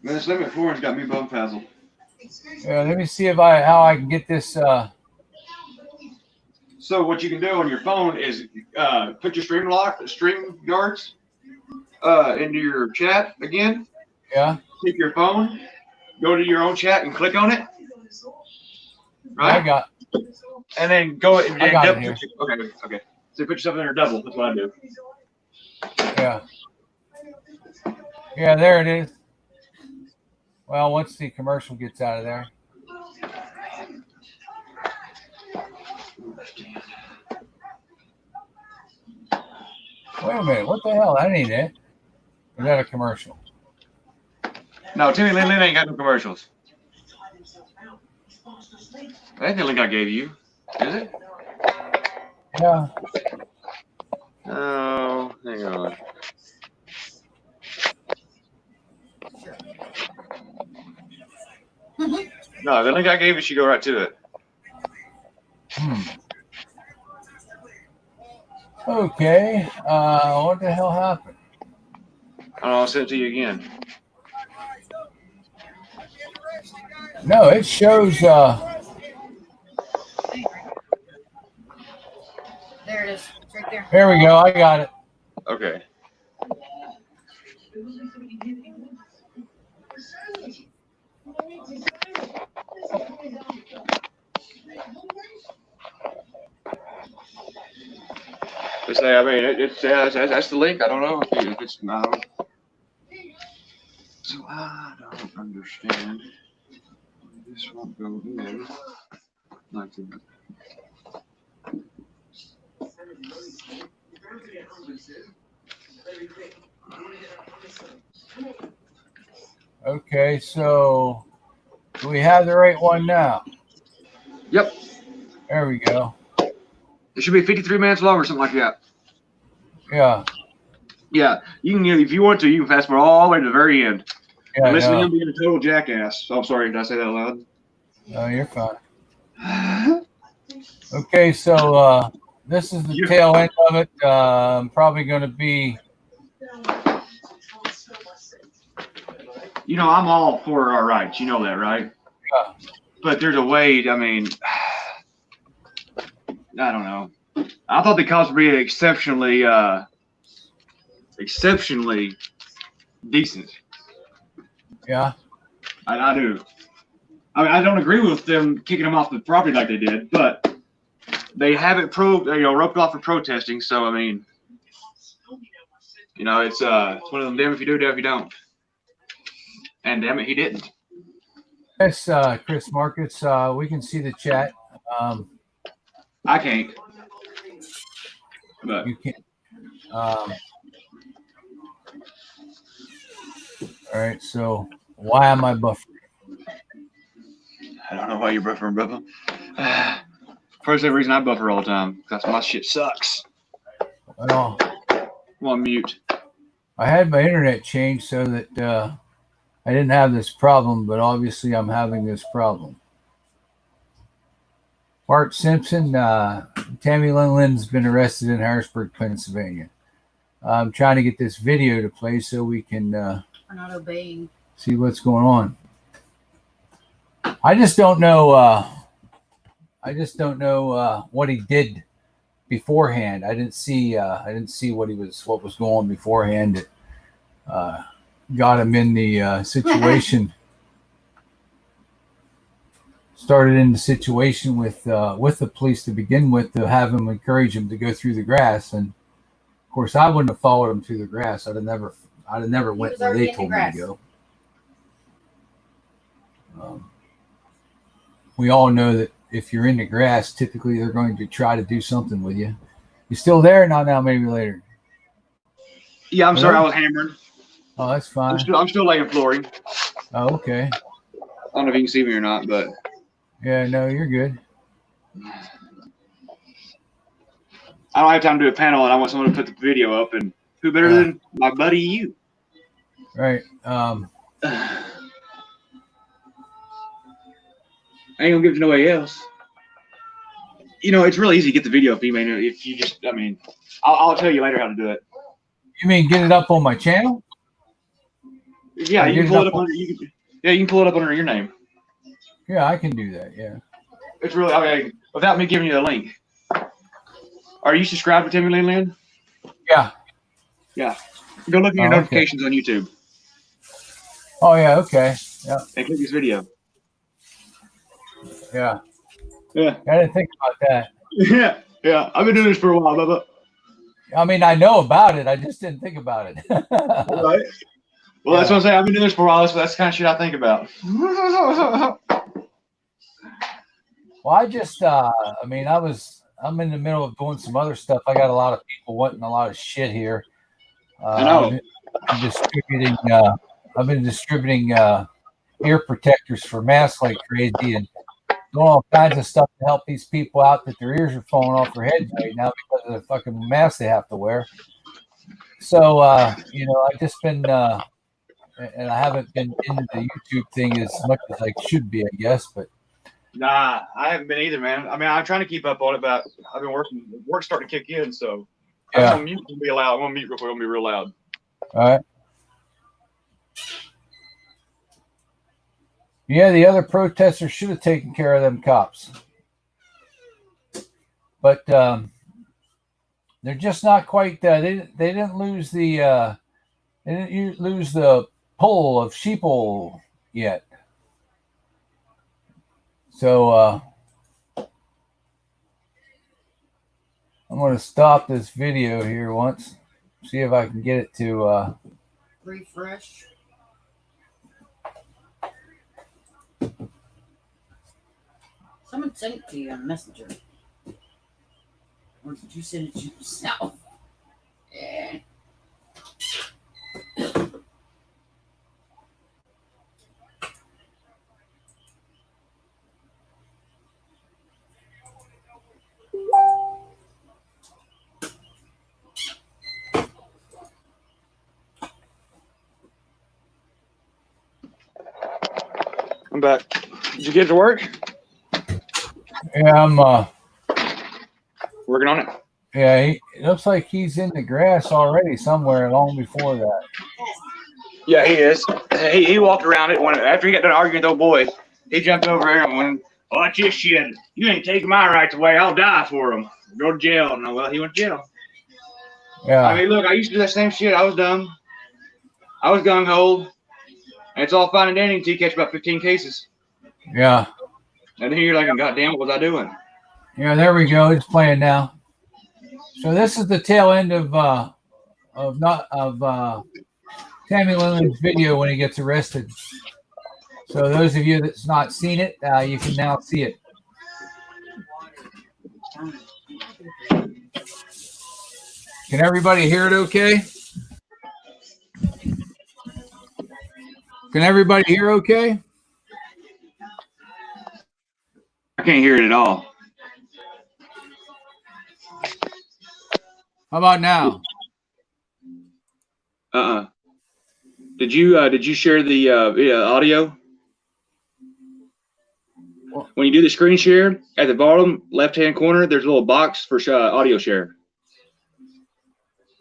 Man, this limit Florence got me bum frazzled. yeah. Let me see how I can get this. So what you can do on your phone is put your stream yards into your chat again. Yeah, Take your phone, go to your own chat and click on it. Right? I got. And then go and I got it double. here. Okay. So put yourself in there double. That's what I do. Yeah, yeah. There it is. Well, once the commercial gets out of there. Wait a minute. What the hell? That ain't it. Is that a commercial? No, Tami-Lynn ain't got no commercials. That's the link I gave you. Is it? Yeah. Oh, hang on. No, the link I gave you should go right to it. Okay. What the hell happened? I'll send it to you again. No, it shows. it is. It's right there. There we go. I got it. Okay. It's, I mean, that's the link. I don't know if it's no. So I don't understand. This won't go in. Like that. Okay, so do we have the right one now? Yep. There we go. It should be 53 minutes long or something like that. Yeah. Yeah. You can, if you want to, you can fast forward all the way to the very end. Yeah. Listen to him being a total jackass. Oh, I'm sorry. Did I say that loud? No, you're fine. Okay, so this is the tail end of it. I'm probably going to be. You know, I'm all for our rights. You know that, right? Yeah. But there's a way. I mean, I don't know. I thought the cops were being exceptionally decent. Yeah. I do. I mean, I don't agree with them kicking them off the property like they did, but they haven't roped off for protesting. So I mean, you know, it's one of them. Damn if you do, damn if you don't. And damn it, he didn't. Yes, Chris Marcus. We can see the chat. I can't. But You can't. All right. So why am I buffering? I don't know why you're buffering, brother. First reason I buffer all the time, because my shit sucks. Well, I'm on mute. I had my internet changed so that I didn't have this problem, but obviously I'm having this problem. Bart Simpson, Tami-Lynn's been arrested in Harrisburg, Pennsylvania. I'm trying to get this video to play so we can For not obeying. see what's going on. I just don't know. What he did beforehand. I didn't see what was going on beforehand that got him in the situation. Started in the situation with the police to begin with, to have him encourage him to go through the grass, and of course I wouldn't have followed him through the grass. I'd have never went where they told me to go. We all know that if you're in the grass, typically they're going to try to do something with you. You still there? Not now, maybe later. Yeah, I'm Hello? sorry, I was hammering. Oh, that's fine. I'm still laying flooring. Oh, okay. I don't know if you can see me or not, but Yeah, no, you're good. I don't have time to do a panel, and I want someone to put the video up. And who better than my buddy you? Right. I ain't gonna give it to nobody else. You know, it's really easy to get the video up, man. If you just, I mean, I'll tell you later how to do it. You mean get it up on my channel? Yeah, you can pull it up under. You can pull it up under your name. Yeah, I can do that. Yeah. It's really, I mean, without me giving you the link. Are you subscribed to Tami-Lynn? Yeah. Yeah. Go look at your notifications on YouTube. Oh yeah. Okay. Yeah. And click this video. Yeah. Yeah. I didn't think about that. Yeah. Yeah. I've been doing this for a while, Bubba. I mean, I know about it. I just didn't think about it. Right. Well, that's what I'm saying. I've been doing this for a while, so that's the kind of shit I think about. Well, I just, I mean, I'm in the middle of doing some other stuff. I got a lot of people wanting a lot of shit here. I know. I've been distributing ear protectors for masks like crazy, and doing all kinds of stuff to help these people out that their ears are falling off their heads right now because of the fucking mask they have to wear. So, you know, I've just been, and I haven't been into the YouTube thing as much as I should be, I guess, but. Nah, I haven't been either, man. I mean, I'm trying to keep up on it, but I've been working. Work's starting to kick in, so Yeah. I'm going to be loud. I'm going to mute real quick. I'm going to be real loud. All right. Yeah, the other protesters should have taken care of them cops. But they're just not quite. They didn't lose the pole of sheeple yet. So I'm going to stop this video here once. See if I can get it to refresh. Someone sent it to you on Messenger. Or did you send it to yourself? Yeah. I'm back. Did you get to work? Yeah, I'm Working on it. yeah, it looks like he's in the grass already somewhere long before that. Yeah, he is. He walked around it after he got done arguing with the old boy. He jumped over here and went, "Watch this shit. You ain't taking my rights away. I'll die for them. Go to jail." No, well, he went to jail. Yeah. I mean, look, I used to do that same shit. I was dumb. I was gung-ho. And it's all fine and dandy until you catch about 15 cases. Yeah. And then you're like, God damn, what was I doing? Yeah, there we go. It's playing now. So this is the tail end of Tami-Lynn's video when he gets arrested. So those of you that's not seen it, you can now see it. Can everybody hear it okay? Can everybody hear okay? I can't hear it at all. How about now? Did you share the audio? When you do the screen share, at the bottom left-hand corner, there's a little box for audio share.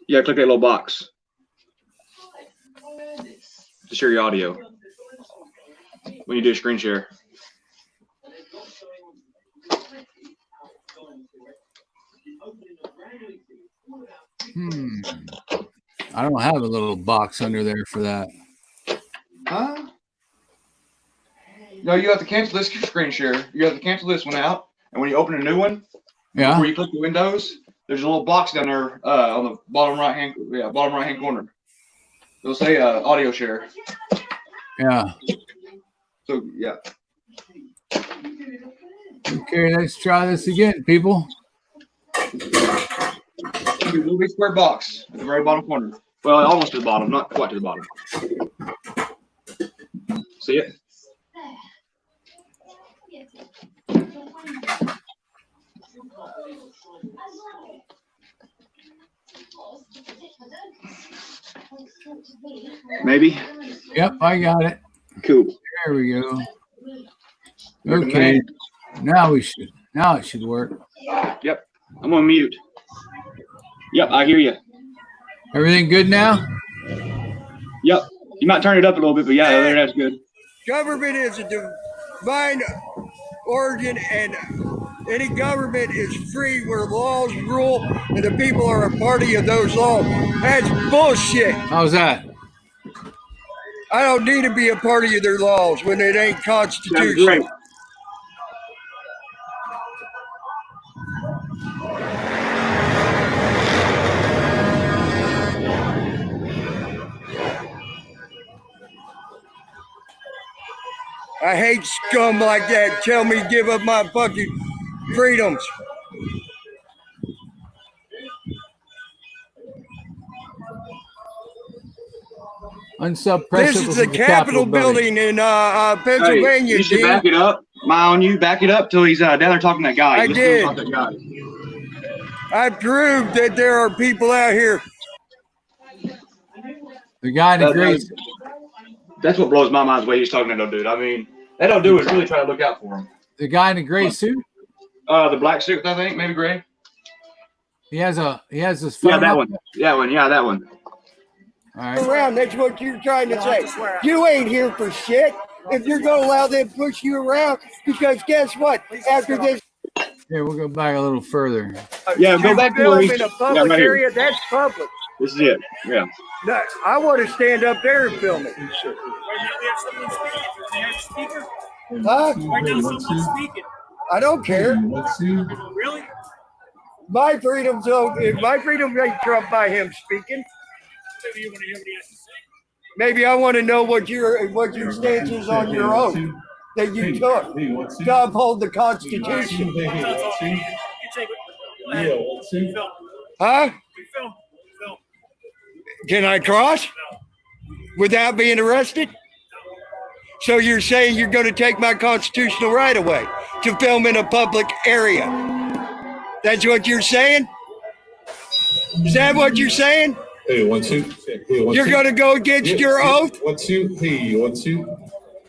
You gotta click that little box to share your audio when you do a screen share. I don't have a little box under there for that. Huh? No, you have to cancel this screen share. You have to cancel this one out, and when you open a new one, Yeah. where you click the windows, there's a little box down there on the bottom right hand corner. It'll say audio share. Yeah. So yeah. Okay, let's try this again, people. A little big square box at the very bottom corner. Well, almost to the bottom, not quite to the bottom. See it? Maybe. Yep, I got it. Cool. There we go. Okay. Now it should work. Yep. I'm on mute. Yep, I hear you. Everything good now? Yep. You might turn it up a little bit, but yeah, that's good. Government is a divine origin, and any government is free where laws rule and the people are a party of those laws. That's bullshit. How's that? I don't need to be a party of their laws when it ain't That's constitutional. great. I hate scum like that. Tell me give up my fucking freedoms. Unsub This is the Capitol building in Pennsylvania. Hey, you should back it up. On you, back it up till he's down there talking to that guy. I did. I proved that there are people out here. The guy in the gray. That's what blows my mind, the way he's talking to that dude. I mean, that old dude is really trying to look out for him. The guy in the gray suit. The black suit, I think, maybe gray. He has his phone. Yeah, that up. one. Yeah, that one. All right. Around, that's what you're trying to say. You ain't here for shit. If you're gonna allow them to push you around, because guess what? After this Yeah, we'll go back a little further. Yeah, go back to where film he's in a public right here. area. That's public. This is it. Yeah. No, I want to stand up there and film it. Right now we have someone speaking. Can I have a speaker? Huh? Right now someone's speaking. I don't care. Really? My freedom, so if my freedom ain't trumped by him speaking. Maybe you want to hear what he has to say. Maybe I want to know what your stance is on your oath that you took to uphold the Constitution. You can take it. Go ahead. Film. Huh? Film. Can I cross without being arrested? So you're saying you're going to take my constitutional right away to film in a public area? That's what you're saying? Is that what you're saying? Hey, 1 2. Hey, 1 You're 2. going to go against your oath? 1 2. Hey, 1 2.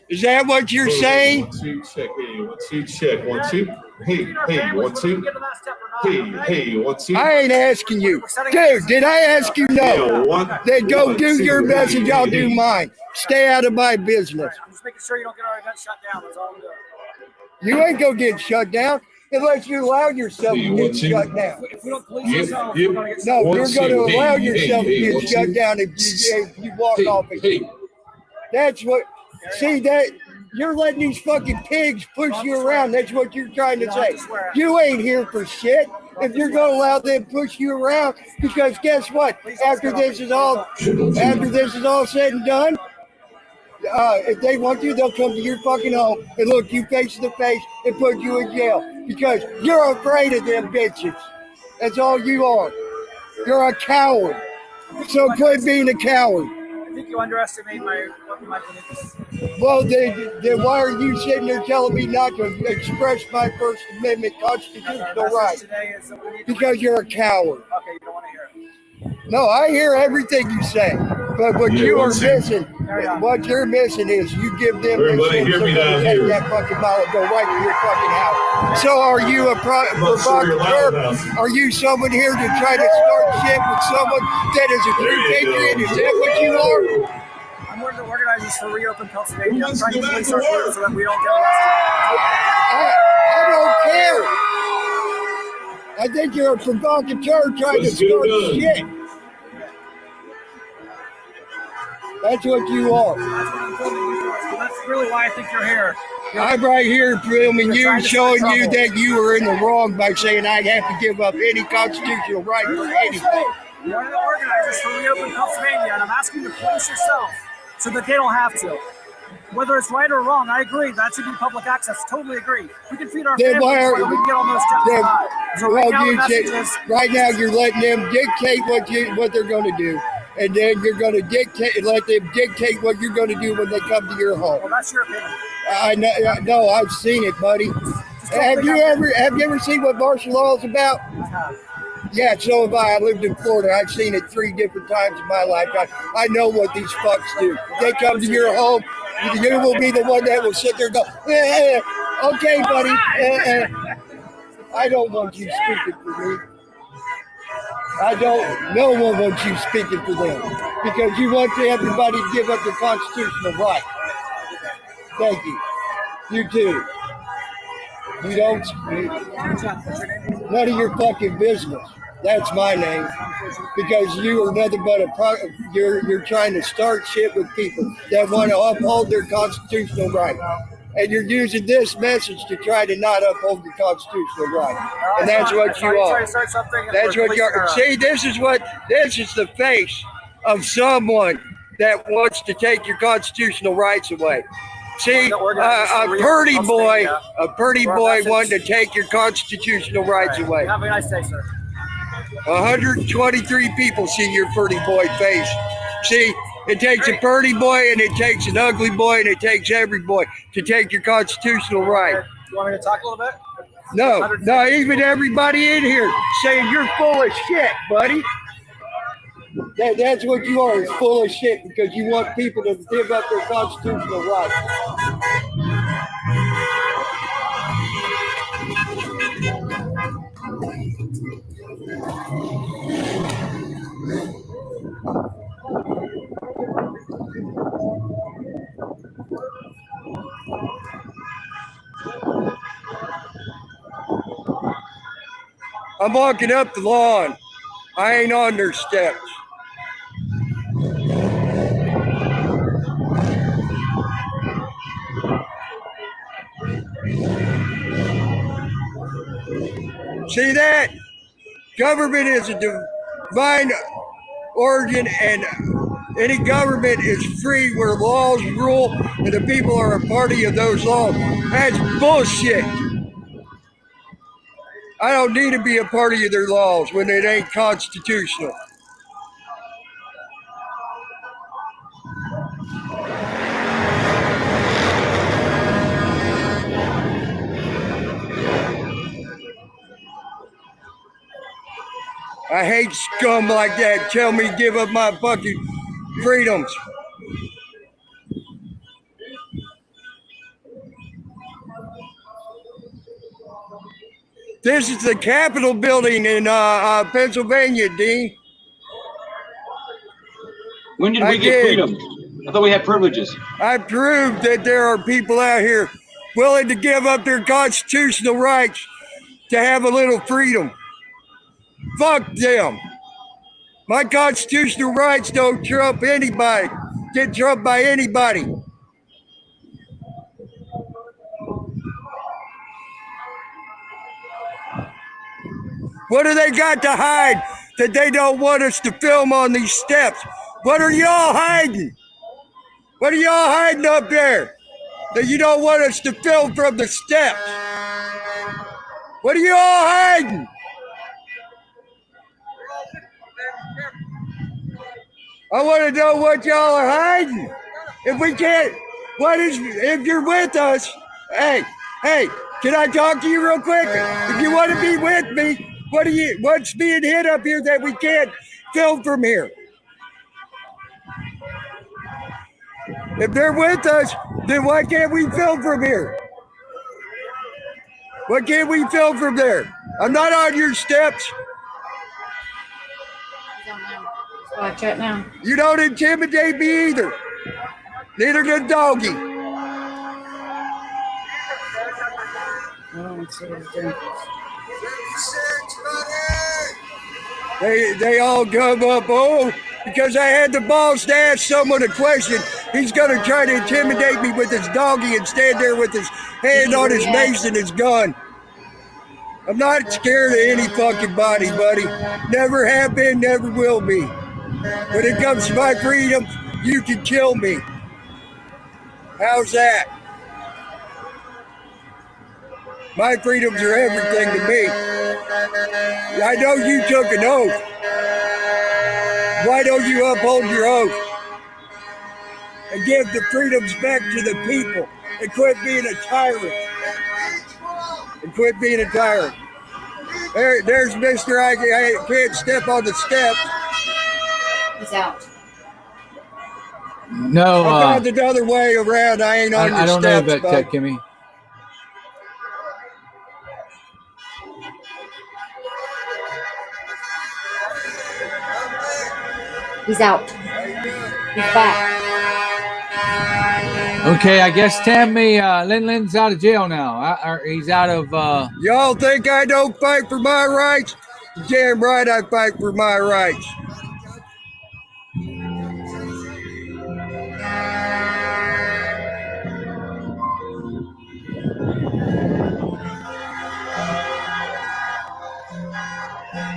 Is that what you're saying? 1 2. Check. Hey, 1 2. Check. 1 2. Hey, 1 2. Hey, 1 2. I ain't asking you. Dude, did I ask you? No. Then go do your message. I'll do mine. Stay out of my business. I'm just making sure you don't get our event shut down. That's all I'm doing. You ain't going to get shut down unless you allow yourself to get shut down. If we don't police ourselves, Yep. we're going to get No, you're going to allow Hey, yourself to hey, get 1 shut 2. down if you walk off again. Hey, That's what. See that you're letting these fucking pigs push you around. That's what you're trying to say. You ain't here for shit. If you're gonna allow them to push you around, because guess what? After this is all said and done, if they want you, they'll come to your fucking home and look you face to face and put you in jail because you're afraid of them bitches. That's all you are. You're a coward. So quit being a coward. I think you underestimate what my beliefs. Well, then why are you sitting there telling me not to express my First Amendment constitutional right? Because you're a coward. Okay, you don't want to hear it. No, I hear everything you say, but what you are missing, what you're missing is you give them Everybody hear me down take here. that fucking ball and go right to your fucking house. So are you a provocateur? Are you someone here to try to start shit with someone that is a true patriot? Is that what you are? I'm one of the organizers for Reopen Pennsylvania. I'm trying to police our schools so that we don't get arrested. I don't care. I think you're a provocateur trying to start shit. That's what you are. That's what I'm filming you for. So that's really why I think you're here. I'm right here filming you, trying to showing start you trouble. that you are in the wrong by saying I have to give up any constitutional right for anything. You're one of the organizers for Reopen Pennsylvania, and I'm asking you to police yourself so that they don't have to. Whether it's right or wrong, I agree. That should be public access. Totally agree. We can feed our Then families why are- so that we can get on those steps then- high. So right now, the message is Right now you're letting them dictate what they're going to do, and then you're going to let them dictate what you're going to do when they come to your home. well, that's your opinion. I know. No, I've seen it, buddy. Have you ever seen what martial law is about? I have. Yeah, so have I. I lived in Florida. I've seen it 3 different times in my lifetime. I know what these fucks do. They come to your home. You will be the one that will sit there and go, okay, buddy. I don't want you speaking for me. No one wants you speaking for them because you want everybody to give up their constitutional right. Thank you. You too. You don't speak. None of your fucking business. That's my name. Because you are nothing but you're trying to start shit with people that want to uphold their constitutional right. And you're using this message to try to not uphold your constitutional right. And that's what you are. That's what you are. See, this is the face of someone that wants to take your constitutional rights away. See, a pretty boy wanting to take your constitutional rights away. Have a nice day, sir. 123 people see your pretty boy face. See, it takes a pretty boy and it takes an ugly boy and it takes every boy to take your constitutional right. You want me to talk a little bit? No, even everybody in here saying you're full of shit, buddy. That's what you are, is full of shit because you want people to give up their constitutional rights. I'm walking up the lawn. I ain't on their steps. See that? Government is a divine organ, and any government is free where laws rule and the people are a party of those laws. That's bullshit. I don't need to be a party of their laws when it ain't constitutional. I hate scum like that. Tell me give up my fucking freedoms. This is the Capitol building in Pennsylvania, Dean. When did we get freedom? I thought we had privileges. I proved that there are people out here willing to give up their constitutional rights to have a little freedom. Fuck them. My constitutional rights don't trump anybody, get trumped by anybody. What do they got to hide that they don't want us to film on these steps? What are y'all hiding? What are y'all hiding up there that you don't want us to film from the steps? What are y'all hiding? I want to know what y'all are hiding. If we can't, if you're with us, hey, can I talk to you real quick? If you want to be with me, what's being hid up here that we can't film from here? If they're with us, then why can't we film from here? Why can't we film from there? I'm not on your steps. Watch it now. You don't intimidate me either. Neither did Doggy. They all come up, because I had the balls to ask someone a question. He's going to try to intimidate me with his doggy and stand there with his hand on his mace and his gun. I'm not scared of any fucking body, buddy. Never have been, never will be. When it comes to my freedom, you can kill me. How's that? My freedoms are everything to me. I know you took an oath. Why don't you uphold your oath and give the freedoms back to the people and quit being a tyrant? There's Mr. I can't step on the steps. He's out. No. I got the other way around. I ain't on the steps. I don't know about that, Kimmy. He's out. He's back. Okay, I guess Tami-Lynn's out of jail now. He's out of... Y'all think I don't fight for my rights? Damn right I fight for my rights.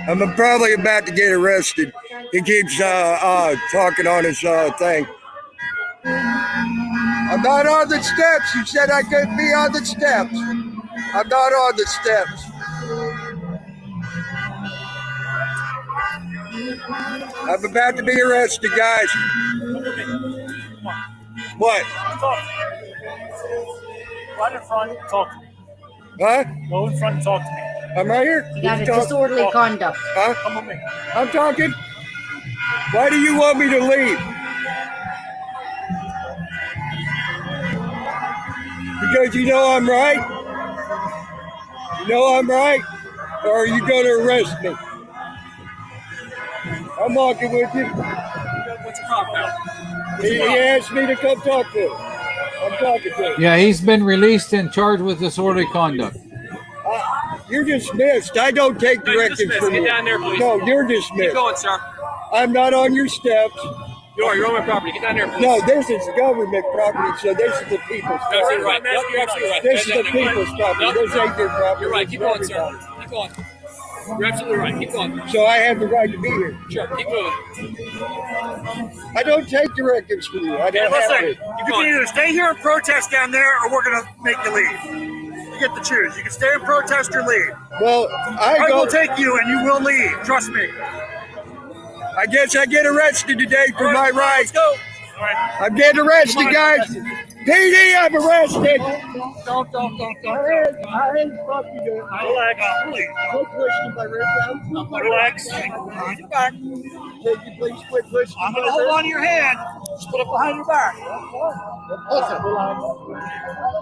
I'm probably about to get arrested. He keeps talking on his thing. I'm not on the steps. You said I couldn't be on the steps. I'm not on the steps. I'm about to be arrested, guys. What? Right in front, talk to me. Huh? Go in front and talk to me. I'm right here. You got a disorderly conduct. Huh? Come with me. I'm talking. Why do you want me to leave? Because you know I'm right? You know I'm right? Or are you going to arrest me? I'm walking with you. What's the problem? He asked me to come talk to him. I'm talking to him. Yeah, he's been released and charged with disorderly conduct. You're dismissed. I don't take directives from you. Get down there, please. No, you're dismissed. Keep going, sir. I'm not on your steps. You're on my property. Get down there, please. No, this is government property, so this is the people's property. You're absolutely right. Yep, you're absolutely right. This is the people's property. Yep. This ain't your property. You're right. This Keep is going, sir. everybody's. Keep going. You're absolutely right. Keep going. So I have the right to be here. Sure. Keep moving. I don't take directives from you. I don't have Listen, to. you can either stay here and protest down there, or we're going to make you leave. You get to choose. You can stay and protest or leave. Well, I will take you, and you will leave. Trust me. I guess I get arrested today for my rights. Let's go. All right. I'm getting arrested, guys. PD, I'm arrested. Don't. I ain't fucking doing it. Relax. Please. Quit pushing my wrist down. Relax. Behind your back. Can you please quit pushing I'm my going to hold wrist? on to your hand. Just put it behind your back. Listen.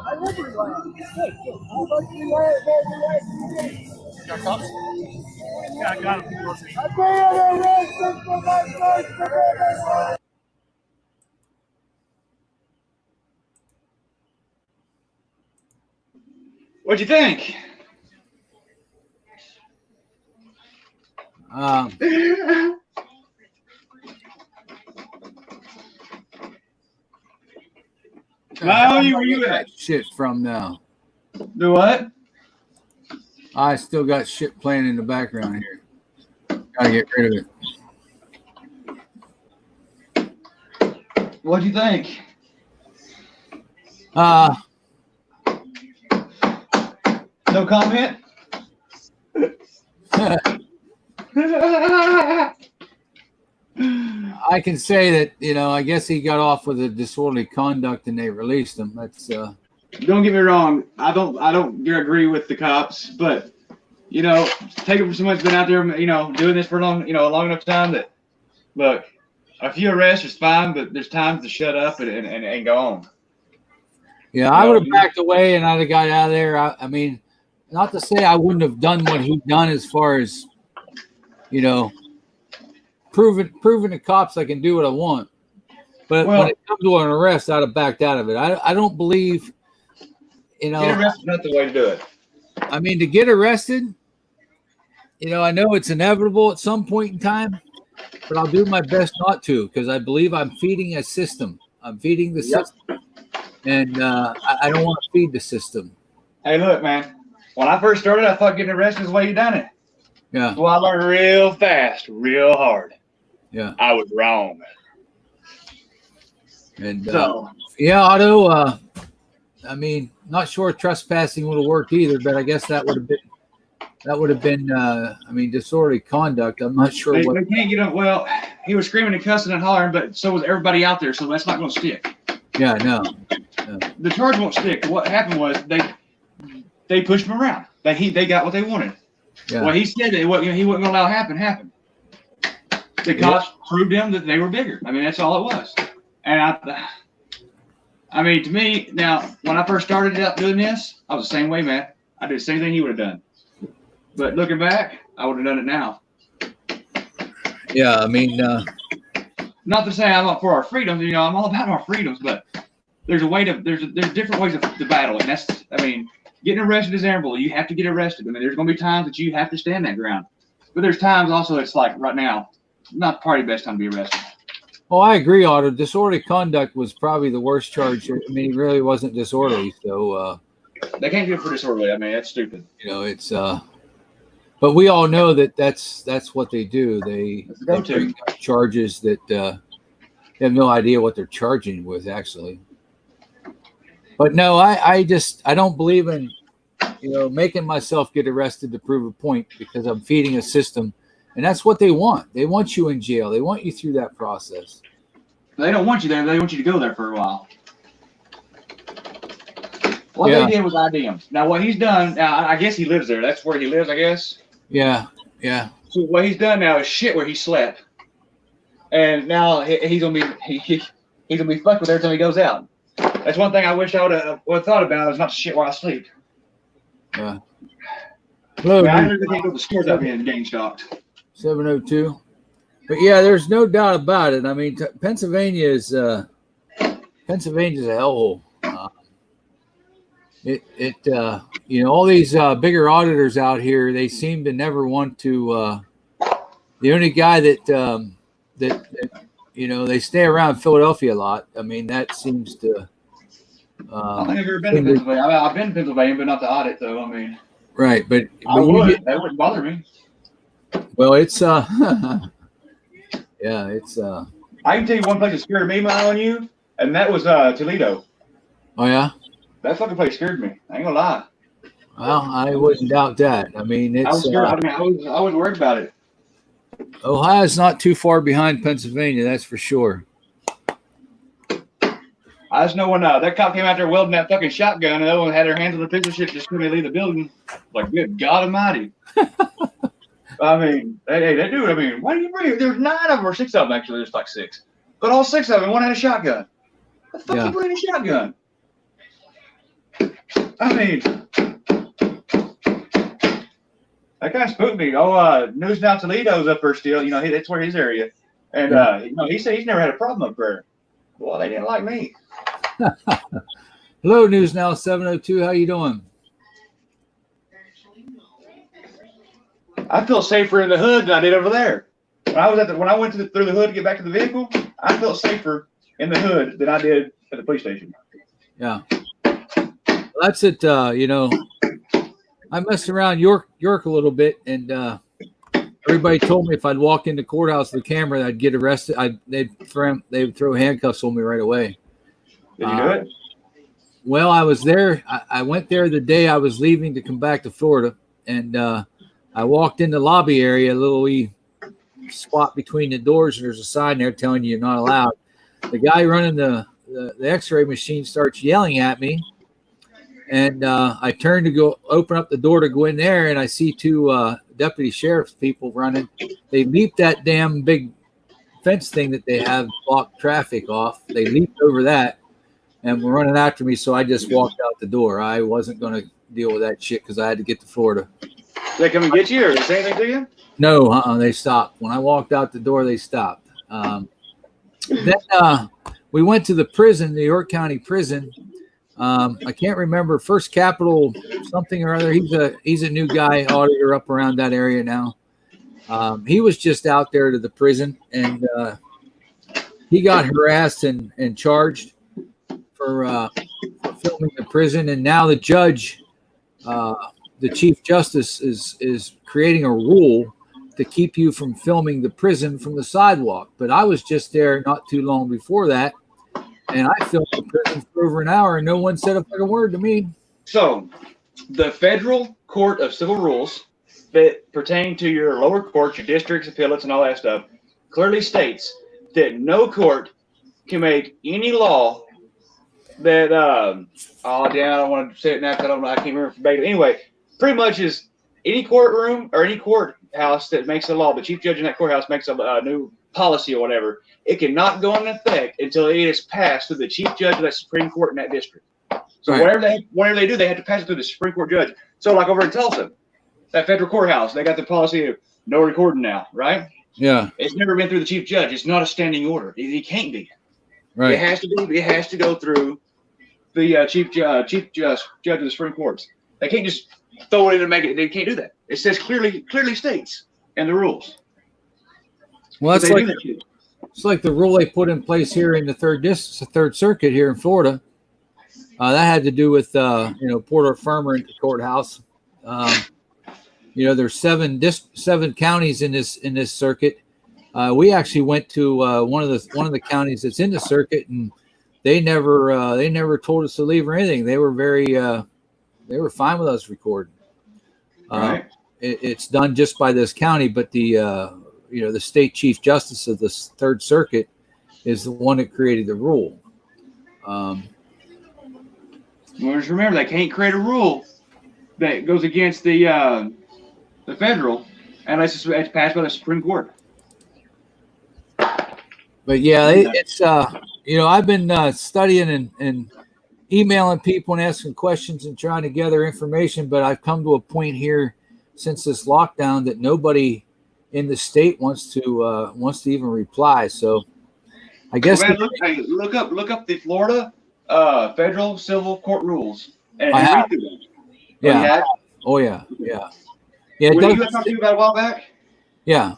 I never relax. Good. How much you relax? Got cups? Yeah, I got him. I'm being arrested for my First Amendment. What'd you think? Now you at? Shit from now. Do what? I still got shit playing in the background here. Gotta get rid of it. What'd you think? No comment? I can say that, I guess he got off with a disorderly conduct and they released him. That's Don't get me wrong. I don't agree with the cops, but take it from someone who's been out there, doing this for a long enough time that, look, a few arrests is fine, but there's times to shut up and go on. Yeah, I would have backed away and I'd have got out of there. I mean, not to say I wouldn't have done what he'd done as far as, proving the cops I can do what I want. But when it comes to an arrest, I'd have backed out of it. I don't believe, Get arrested is not the way to do it. I mean, to get arrested, I know it's inevitable at some point in time, but I'll do my best not to because I believe I'm feeding a system. I'm feeding the system. And I don't want to feed the system. Hey, look, man. When I first started, I thought getting arrested is the way you done it. Yeah. So I learned real fast, real hard. Yeah. I was wrong. And Otto. I mean, not sure trespassing would have worked either, but I guess that would have been. I mean, disorderly conduct. I'm not sure what. We can't get up. Well, he was screaming and cussing and hollering, but so was everybody out there. So that's not going to stick. Yeah, no. The charge won't stick. What happened was they pushed him around. They got what they wanted. Yeah. What he said that he wasn't going to allow happen. The cops proved him that they were bigger. I mean, that's all it was. And I mean, to me, now, when I first started out doing this, I was the same way, man. I did the same thing he would have done. But looking back, I would have done it now. Yeah, I mean, not to say I'm not for our freedoms. I'm all about our freedoms, but there's different ways to battle, and that's, I mean, getting arrested is inevitable. You have to get arrested. I mean, there's going to be times that you have to stand that ground, but there's times also it's like right now, not probably the best time to be arrested. Well, I agree, Otto. Disorderly conduct was probably the worst charge. I mean, he really wasn't disorderly, so they can't do it for disorderly. I mean, that's stupid. It's but we all know that's what they do. They bring charges that they have no idea what they're charging with, actually. But no, I don't believe in making myself get arrested to prove a point because I'm feeding a system. And that's what they want. They want you in jail. They want you through that process. They don't want you there. They want you to go there for a while. What they did was ID him. Now, what he's done, I guess he lives there. That's where he lives, I guess. Yeah. So what he's done now is shit where he slept. And now he's going to be fucked with every time he goes out. That's one thing I wish I would have thought about is not to shit while I sleep. Yeah. Hello, I never think of the stores out being gang stalked. 702. But yeah, there's no doubt about it. I mean, Pennsylvania is a hellhole. all these bigger auditors out here, they seem to never want to. The only guy that they stay around Philadelphia a lot. I mean, that seems to. I don't think I've ever been to Pennsylvania. I've been to Pennsylvania, but not to audit, though. I mean, right, but that wouldn't bother me. Well, it's yeah, it's I can tell you one place that scared me, on you, and that was Toledo. Oh yeah, that fucking place scared me. I ain't gonna lie. Well, I wouldn't doubt that. I mean, it's. I was scared. I was worried about it. Ohio's not too far behind Pennsylvania, that's for sure. I just know when that cop came out there welding that fucking shotgun, and everyone had their hands on the pistol shit just couldn't leave the building. Like, good God Almighty. I mean, hey, that dude, I mean, why do you bring it? There's 9 of them, or 6 of them, actually. There's like 6. But all 6 of them, one had a shotgun. The fuck you bring a shotgun? I mean, that kind of spooked me. News Now Toledo's up there still. That's where his area. And, he said he's never had a problem up there. Well, they didn't like me. Hello, News Now 702. How you doing? I feel safer in the hood than I did over there. When I went through the hood to get back to the vehicle, I felt safer in the hood than I did at the police station. Yeah, that's it. I messed around York a little bit, and everybody told me if I'd walk in the courthouse with the camera, I'd get arrested. They'd throw handcuffs on me right away. Did you do it? Well, I was there. I went there the day I was leaving to come back to Florida, and I walked in the lobby area, a little spot between the doors, and there's a sign there telling you you're not allowed. The guy running the X-ray machine starts yelling at me, and I turned to go open up the door to go in there, and I see 2 deputy sheriff's people running. They leaped that damn big fence thing that they have blocked traffic off. They leaped over that and were running after me, so I just walked out the door. I wasn't going to deal with that shit because I had to get to Florida. Did they come and get you, or did they say anything to you? No, they stopped. When I walked out the door, they stopped. Then we went to the prison, New York County Prison. I can't remember, First Capital something or other. He's a new guy, auditor up around that area now. He was just out there to the prison, and he got harassed and charged for filming the prison. And now the judge, the Chief Justice, is creating a rule to keep you from filming the prison from the sidewalk. But I was just there not too long before that, and I filmed the prison for over an hour, and no one said a fucking word to me. So, the Federal Court of Civil Rules that pertain to your lower courts, your districts, appellates, and all that stuff, clearly states that no court can make any law that, I don't want to say it now because I can't remember verbatim. Anyway, pretty much is any courtroom or any courthouse that makes a law, the chief judge in that courthouse makes a new policy or whatever, it cannot go into effect until it is passed through the chief judge of that Supreme Court in that district. So Right. whatever they do, they have to pass it through the Supreme Court judge. So like over in Tulsa, that federal courthouse, they got the policy of no recording now, right? Yeah. It's never been through the chief judge. It's not a standing order. It can't be. Right. It has to go through the chief judge of the Supreme Court. They can't just throw it in and make it. They can't do that. It says clearly states in the rules. Well, But that's they like do that shit. it's like the rule they put in place here in the Third Circuit here in Florida. That had to do with Port Farmer and the courthouse. There's seven counties in this circuit. We actually went to one of the counties that's in the circuit, and they never told us to leave or anything. They were they were fine with us recording. Right. It's done just by this county, but the state chief justice of the Third Circuit is the one that created the rule. Well, just remember, they can't create a rule that goes against the federal unless it's passed by the Supreme Court. But yeah, it's I've been studying and emailing people and asking questions and trying to gather information, but I've come to a point here since this lockdown that nobody in the state wants to even reply. So I guess look up the Florida federal civil court rules, And I you have. read through them. Yeah. Oh, you have? Oh yeah. Yeah. Yeah. It What, you does, had talked to you about a while back? yeah.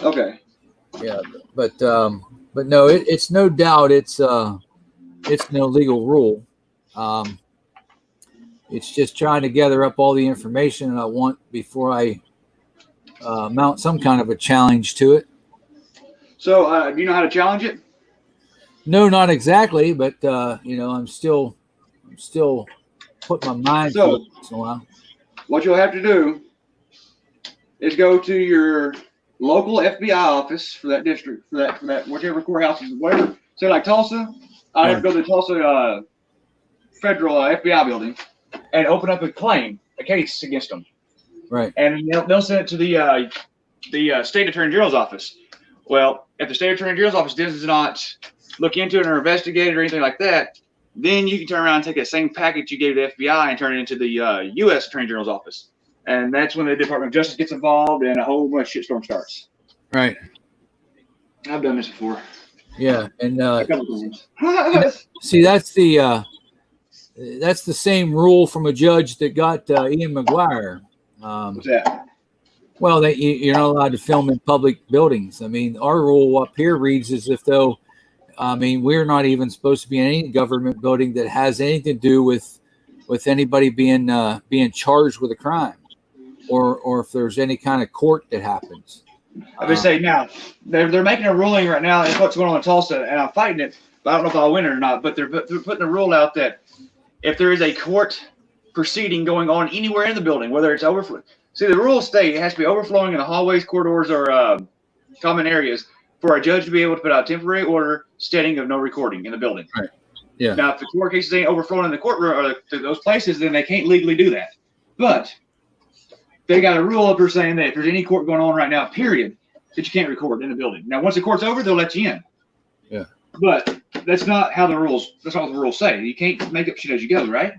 Okay. Yeah. But no, it's no doubt it's an illegal rule. It's just trying to gather up all the information I want before I mount some kind of a challenge to it. So, do you know how to challenge it? No, not exactly, but I'm still putting my mind to it So, once in a while. what you'll have to do is go to your local FBI office for that district, for that whichever courthouse is, whatever. Say like Tulsa, I have to go to the Tulsa federal FBI building and open up a case against them. Right. And they'll send it to the state attorney general's office. Well, if the state attorney general's office does not look into it or investigate it or anything like that, then you can turn around and take that same package you gave the FBI and turn it into the U.S. attorney general's office. And that's when the Department of Justice gets involved and a whole bunch of shitstorm starts. Right. I've done this before. Yeah, and A couple times. see, that's the same rule from a judge that got Ian McGuire. What's that? Well, that you're not allowed to film in public buildings. I mean, our rule up here reads as if though, we're not even supposed to be in any government building that has anything to do with anybody being charged with a crime, or if there's any kind of court that happens. I would say now they're making a ruling right now, and what's going on in Tulsa, and I'm fighting it, but I don't know if I'll win it or not. But they're putting a rule out that if there is a court proceeding going on anywhere in the building, whether it's overflow. See, the rules state it has to be overflowing in the hallways, corridors, or common areas for a judge to be able to put out a temporary order stating of no recording in the building. Right. Yeah. Now, if the court cases ain't overflowing in the courtroom or those places, then they can't legally do that. But they got a rule up there saying that if there's any court going on right now, period, that you can't record in the building. Now, once the court's over, they'll let you in. Yeah. But that's not how the rules. That's not what the rules say. You can't make up shit as you go, right?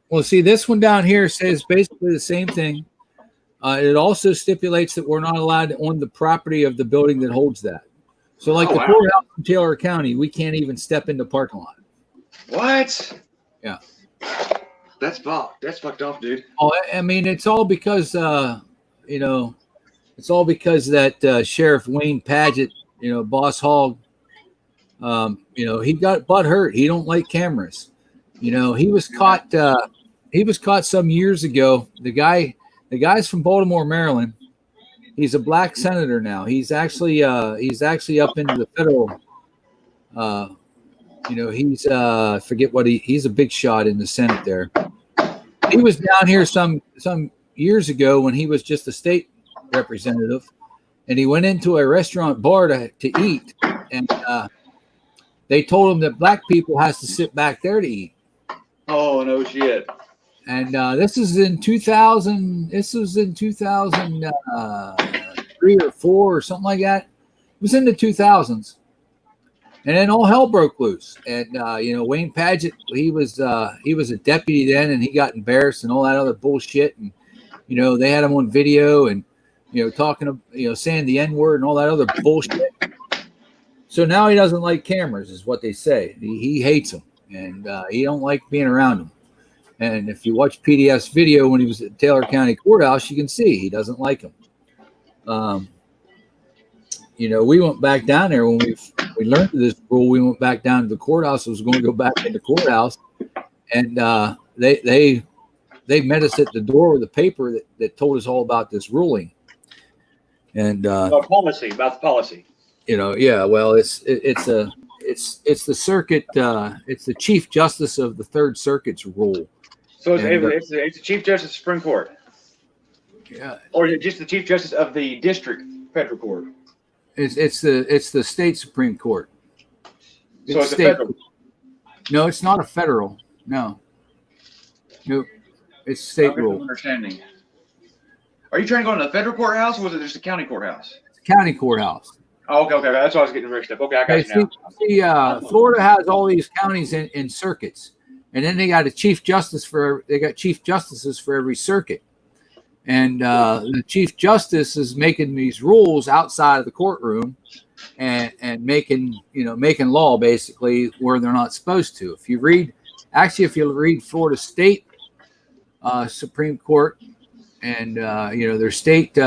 Well, see, this one down here says basically the same thing. It also stipulates that we're not allowed to own the property of the building that holds that. So, like the courthouse in Taylor County, we can't even step in the parking lot. What? Yeah. That's fucked. That's fucked off, dude. Oh, I mean, it's all because it's all because that Sheriff Wayne Paget, Boss Hogg, he got butt hurt. He don't like cameras. He was caught. He was caught some years ago. The guy's from Baltimore, Maryland. He's a black senator now. He's actually up into the federal. He's forget what he's a big shot in the Senate there. He was down here some years ago when he was just a state representative, and he went into a restaurant bar to eat, and they told him that black people has to sit back there to eat. Oh, no shit. And this is in 2000. This was in 2003 or 4 or something like that. It was in the 2000s, and then all hell broke loose. And Wayne Paget, he was a deputy then, and he got embarrassed and all that other bullshit. And they had him on video and talking, saying the N-word and all that other bullshit. So now he doesn't like cameras, is what they say. He hates them, and he don't like being around them. And if you watch PDF's video when he was at Taylor County Courthouse, you can see he doesn't like him. We went back down there when we learned this rule. We went back down to the courthouse. I was going to go back in the courthouse, and they met us at the door with a paper that told us all about this ruling. And about the policy. Yeah. Well, it's the circuit. It's the Chief Justice of the Third Circuit's rule. So it's the Chief Justice of the Supreme Court. Yeah. Or is it just the Chief Justice of the District Federal Court? It's the state Supreme Court. So it's a state. federal. No, it's not a federal. No, it's state rule. Understanding. Are you trying to go into the federal courthouse, or was it just the county courthouse? It's a county courthouse. Oh, okay. That's why I was getting mixed up. Okay, I got you now. See, Florida has all these counties in circuits, and then they got chief justices for every circuit. And the Chief Justice is making these rules outside of the courtroom and making law basically where they're not supposed to. If you read Florida State Supreme Court and their state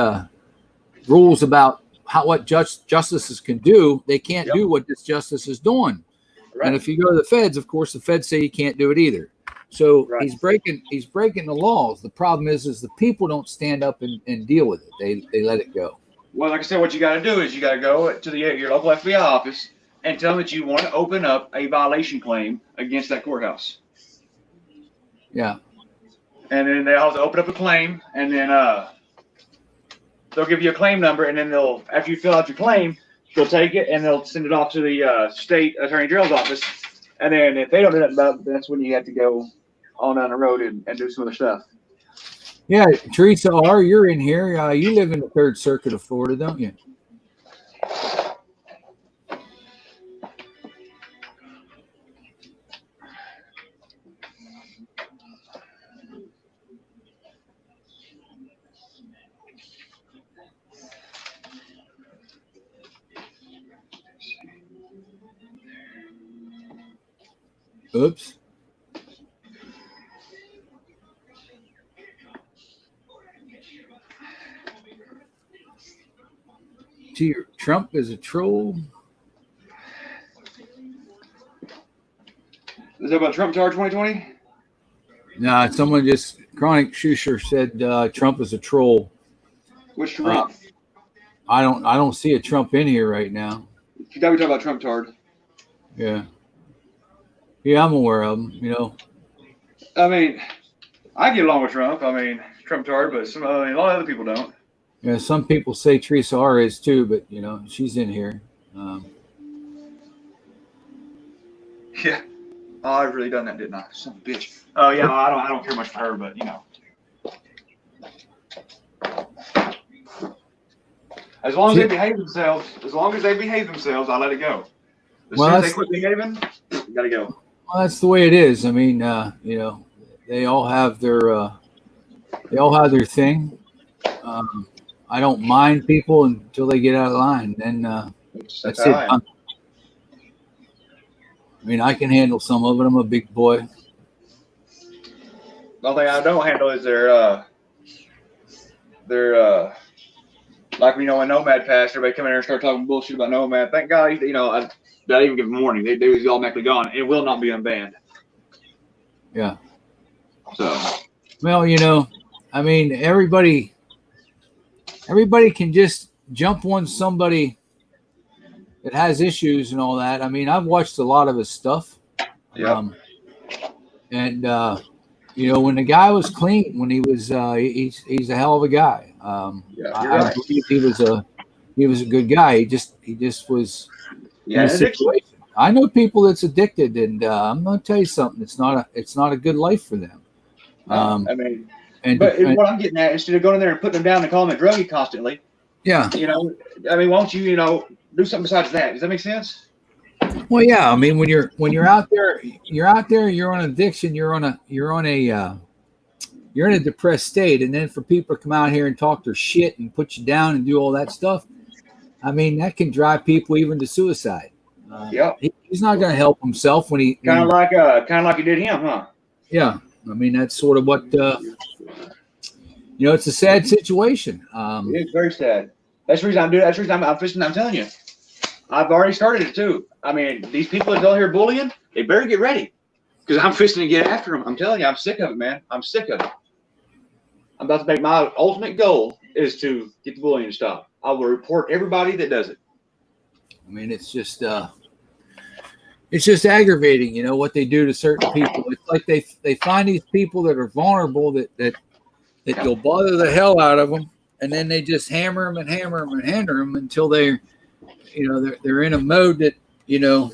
rules about what justices can do. They can't do what this justice is doing. Right. And if you go to the feds, of course, the feds say you can't do it either. So he's breaking the laws. The problem is the people don't stand up and deal with it. They let it go. Well, like I said, what you got to do is you got to go to your local FBI office and tell them that you want to open up a violation claim against that courthouse. Yeah. And then they'll open up a claim, and then they'll give you a claim number, and then after you fill out your claim, they'll take it and they'll send it off to the state attorney general's office. And then if they don't do nothing about it, that's when you have to go on down the road and do some other stuff. Yeah, Teresa R., you're in here. You live in the 3rd Circuit of Florida, don't you? Oops. Trump is a troll. Is that about Trump Tower 2020? No, someone just Chronic Shusher said Trump is a troll. Which Trump? I don't see a Trump in here right now. You got to talk about Trump Tower. Yeah. Yeah, I'm aware of him. I mean, I get along with Trump. I mean, Trump Tower, but a lot of other people don't. Yeah, some people say Teresa R. is too, but she's in here. Yeah. Oh, I've really done that, didn't I? Son of a bitch. Oh yeah, I don't care much for her, but as long as they behave themselves, I let it go. As soon as they quit behaving, you gotta go. Well, that's the way it is. I mean, they all have their thing. I don't mind people until they get out of line. Then that's it. I mean, I can handle some of it. I'm a big boy. The only thing I don't handle is their like when Nomad passed, everybody come in here and start talking bullshit about Nomad. Thank God, I don't even give them warning. They was automatically gone. It will not be unbanned. Yeah. So. Well, I mean, everybody can just jump on somebody that has issues and all that. I mean, I've watched a lot of his stuff. Yeah. When the guy was clean, when he was, he's a hell of a guy. I believe he was a good guy. He just was. Yeah. I know people that's addicted, and I'm going to tell you something. It's not a good life for them. What I'm getting at, instead of going in there and putting them down and calling them a druggie constantly. Yeah. I mean, won't you, do something besides that? Does that make sense? Well, yeah. I mean, when you're out there, you're on addiction. You're in a depressed state, and then for people to come out here and talk their shit and put you down and do all that stuff, I mean, that can drive people even to suicide. He's not going to help himself when he kind of like you did him, huh? Yeah. I mean, that's sort of what it's a sad situation. It's very sad. That's the reason I'm doing. That's the reason I'm fishing. I'm telling you, I've already started it too. I mean, these people that out here bullying, they better get ready, because I'm fishing to get after them. I'm telling you, I'm sick of it, man. I'm sick of it. I'm about to make my ultimate goal is to get the bullying to stop. I will report everybody that does it. I mean, it's just aggravating, what they do to certain people. It's like they find these people that are vulnerable that will bother the hell out of them, and then they just hammer them and hammer them and hammer them until they're in a mode that, I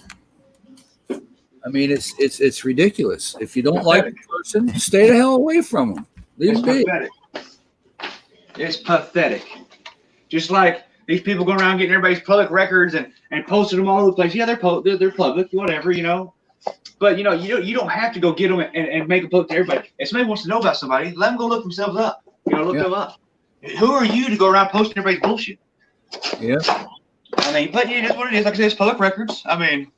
mean, it's ridiculous. If you don't like the person, stay the hell away from them. It's pathetic. It's pathetic. Just like these people going around getting everybody's public records and posting them all over the place. Yeah, they're public, whatever, But you don't have to go get them and make a public to everybody. If somebody wants to know about somebody, let them go look themselves up. Look them up. Who are you to go around posting everybody's bullshit? Yeah. I mean, but it is what it is. Like I said, it's public records. I mean,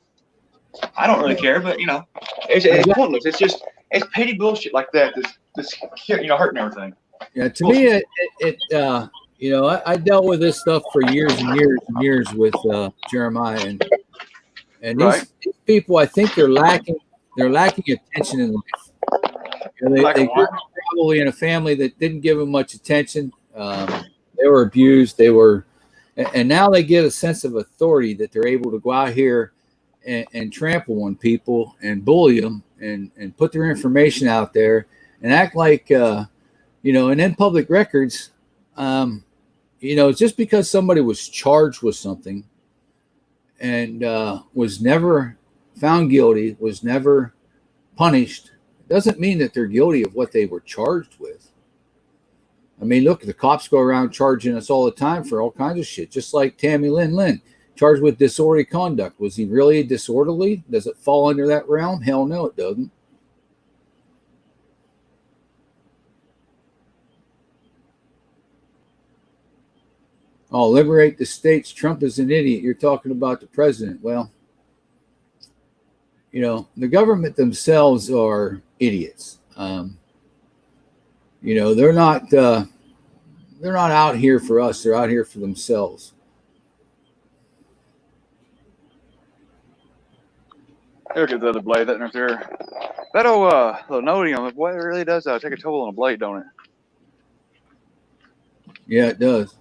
I don't really care, but it's pointless. It's petty bullshit like that just hurting everything. Yeah, to me, I dealt with this stuff for years and years and years with Jeremiah, and these people, I think they're lacking attention in life. They grew up probably in a family that didn't give them much attention. They were abused. And now they get a sense of authority that they're able to go out here and trample on people and bully them and put their information out there and act like, and in public records, just because somebody was charged with something and was never found guilty, was never punished, doesn't mean that they're guilty of what they were charged with. I mean, look, the cops go around charging us all the time for all kinds of shit, just like Tami-Lynn, charged with disorderly conduct. Was he really disorderly? Does it fall under that realm? Hell no, it doesn't. Oh, liberate the states. Trump is an idiot. You're talking about the president. Well, the government themselves are idiots. They're not out here for us. They're out here for themselves. Look at the other blade that right there. That little nodium, boy, it really does take a toll on a blade, don't it? Yeah, it does.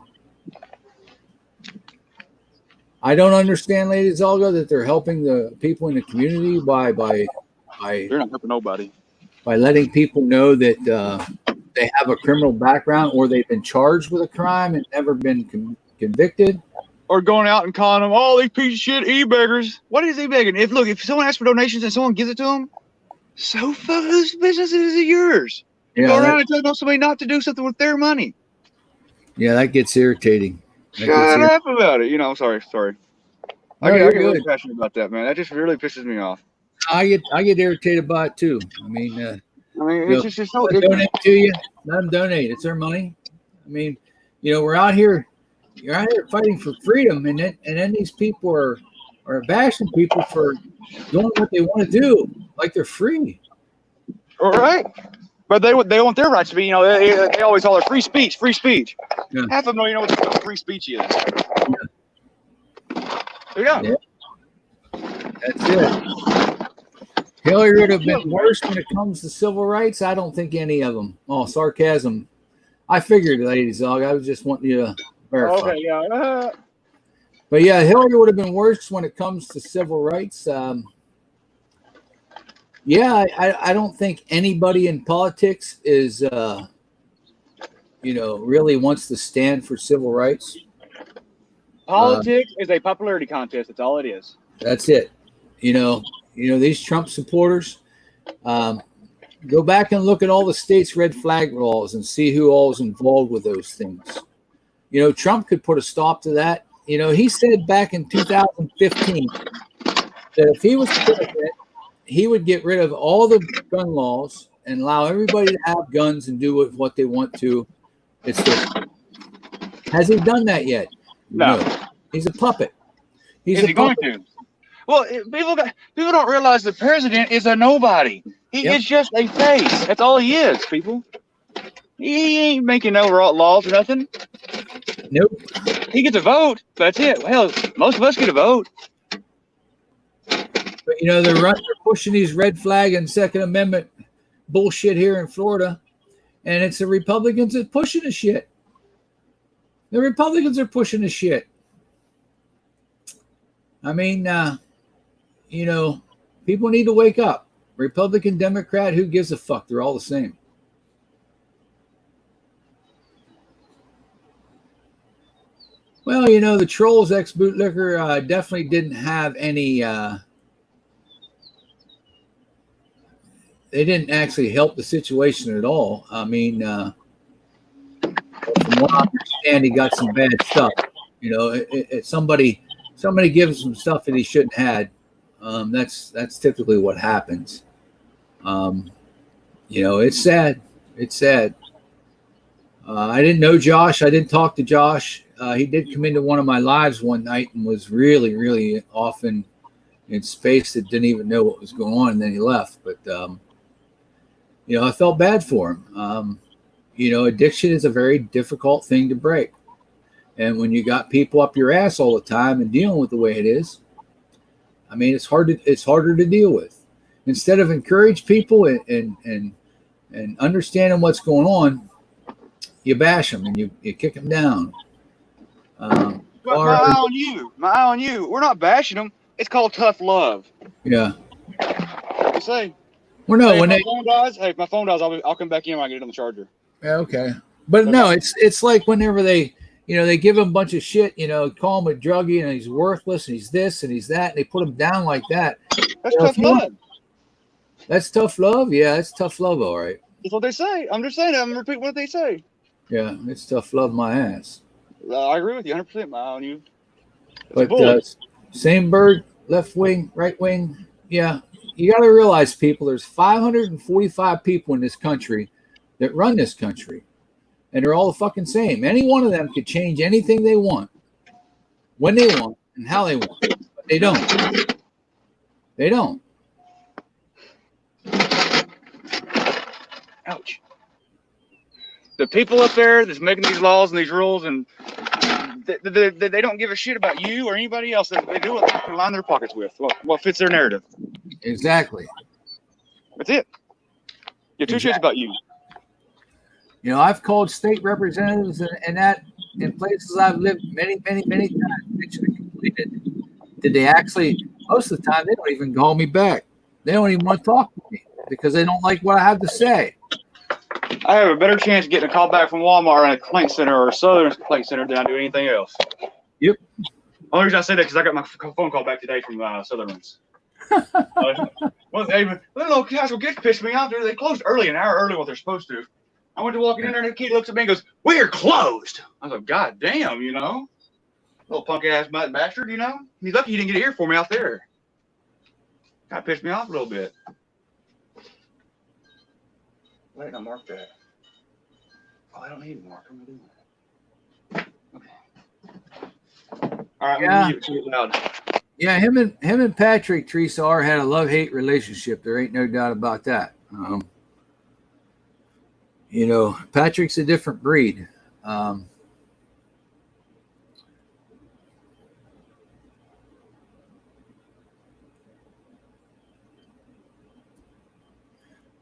I don't understand, Lady Zolga, that they're helping the people in the community by they're not helping nobody. By letting people know that they have a criminal background or they've been charged with a crime and never been convicted. Or going out and calling them, all these piece of shit e-beggars. What is e-begging? If someone asks for donations and someone gives it to them, so fuck, whose business is it yours? You go around and tell somebody not to do something with their money. Yeah, that gets irritating. Shut up about it. Sorry. I get really passionate about that, man. That just really pisses me off. I get irritated by it too. I mean, it's just so donate to you. Let them donate. It's their money. I mean, we're out here. You're out here fighting for freedom, and then these people are bashing people for doing what they want to do, like they're free. All right. But they want their rights to be, they always holler free speech. Yeah. Half of them don't even know what free speech is. Yeah. That's it. Hillary would have been worse when it comes to civil rights. I don't think any of them. Oh, sarcasm. I figured, Lady Zog. I was just wanting you to verify. Okay, yeah. But yeah, Hillary would have been worse when it comes to civil rights. Yeah, I don't think anybody in politics is, really wants to stand for civil rights. Politics is a popularity contest. That's all it is. That's it. These Trump supporters, go back and look at all the states' red flag laws and see who all is involved with those things. Trump could put a stop to that. He said back in 2015 that if he was president, he would get rid of all the gun laws and allow everybody to have guns and do what they want to. Has he done that yet? No. He's a puppet. Is he going to? Well, people don't realize the president is a nobody. He is just a face. That's all he is, people. He ain't making no laws or nothing. Nope. He gets a vote. That's it. Well, most of us get a vote. But they're pushing these red flag and Second Amendment bullshit here in Florida, and it's the Republicans that pushing the shit. The Republicans are pushing the shit. I mean, people need to wake up. Republican, Democrat, who gives a fuck? They're all the same. Well, the trolls ex-bootlicker definitely didn't have any. They didn't actually help the situation at all. I mean, from what I understand, he got some bad stuff. Somebody gives him stuff that he shouldn't have had. That's typically what happens. It's sad. It's sad. I didn't know Josh. I didn't talk to Josh. He did come into one of my lives one night and was really, really often in space that didn't even know what was going on, and then he left. But I felt bad for him. Addiction is a very difficult thing to break. And when you got people up your ass all the time and dealing with the way it is, I mean, it's harder to deal with. Instead of encourage people and understanding what's going on, you bash them and you kick them down. My eye on you. My eye on you. We're not bashing them. It's called tough love. Yeah. What you say? Well, no, hey, when if my phone dies, I'll come back in when I get it on the charger. Yeah, okay. But no, it's like whenever they give him a bunch of shit, call him a druggie and he's worthless and he's this and he's that, and they put him down like that. That's tough love. That's tough love? Yeah, it's tough love, all right. That's what they say. I'm just saying. I'm repeating what they say. Yeah, it's tough love my ass. I agree with you 100%. My eye on you. But same bird, left wing, right wing. Yeah, you got to realize, people, there's 545 people in this country that run this country, and they're all the fucking same. Any one of them could change anything they want, when they want, and how they want. But they don't. They don't. Ouch. The people up there that's making these laws and these rules, and they don't give a shit about you or anybody else. They do what they line their pockets with, what fits their narrative. Exactly. That's it. Give two shits about you. I've called state representatives and that in places I've lived many times. Did they actually? Most of the time, they don't even call me back. They don't even want to talk to me because they don't like what I have to say. I have a better chance of getting a call back from Walmart and a complaint center or a Southern complaint center than I do anything else. Yep. Only reason I say that because I got my phone call back today from Southern's. Well, the little casual kids pissed me off. They closed early, an hour early, what they're supposed to. I went to walk in there, and the kid looks at me and goes, "We're closed." I was like, "God damn, little punk ass bastard, He's lucky he didn't get here for me out there." Kind of pissed me off a little bit. Why didn't I mark that? Oh, I don't need to mark. I'm gonna do that. Okay. All right, yeah. I'm gonna mute it loud. Yeah, him and Patrick Teresa R had a love-hate relationship. There ain't no doubt about that. Patrick's a different breed. But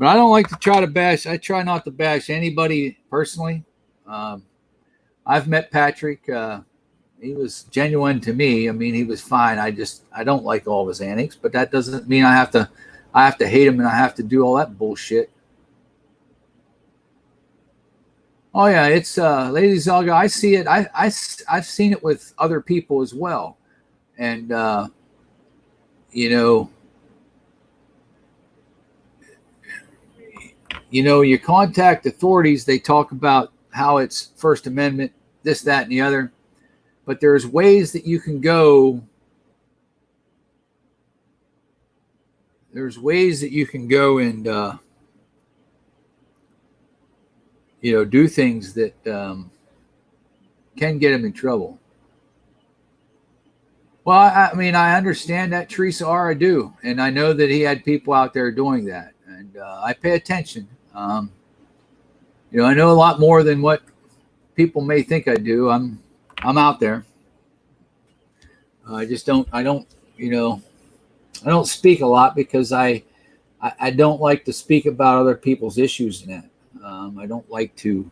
I don't like to try to bash. I try not to bash anybody personally. I've met Patrick. He was genuine to me. I mean, he was fine. I don't like all of his antics, but that doesn't mean I have to hate him and I have to do all that bullshit. Oh yeah, it's Lady Zelga. I see it. I've seen it with other people as well, and you contact authorities. They talk about how it's First Amendment, this, that, and the other. But there's ways that you can go. There's ways that you can go and do things that can get him in trouble. Well, I mean, I understand that, Teresa R. I do, and I know that he had people out there doing that, and I pay attention. I know a lot more than what people may think I do. I'm out there. I don't speak a lot because I don't like to speak about other people's issues in that. I don't like to,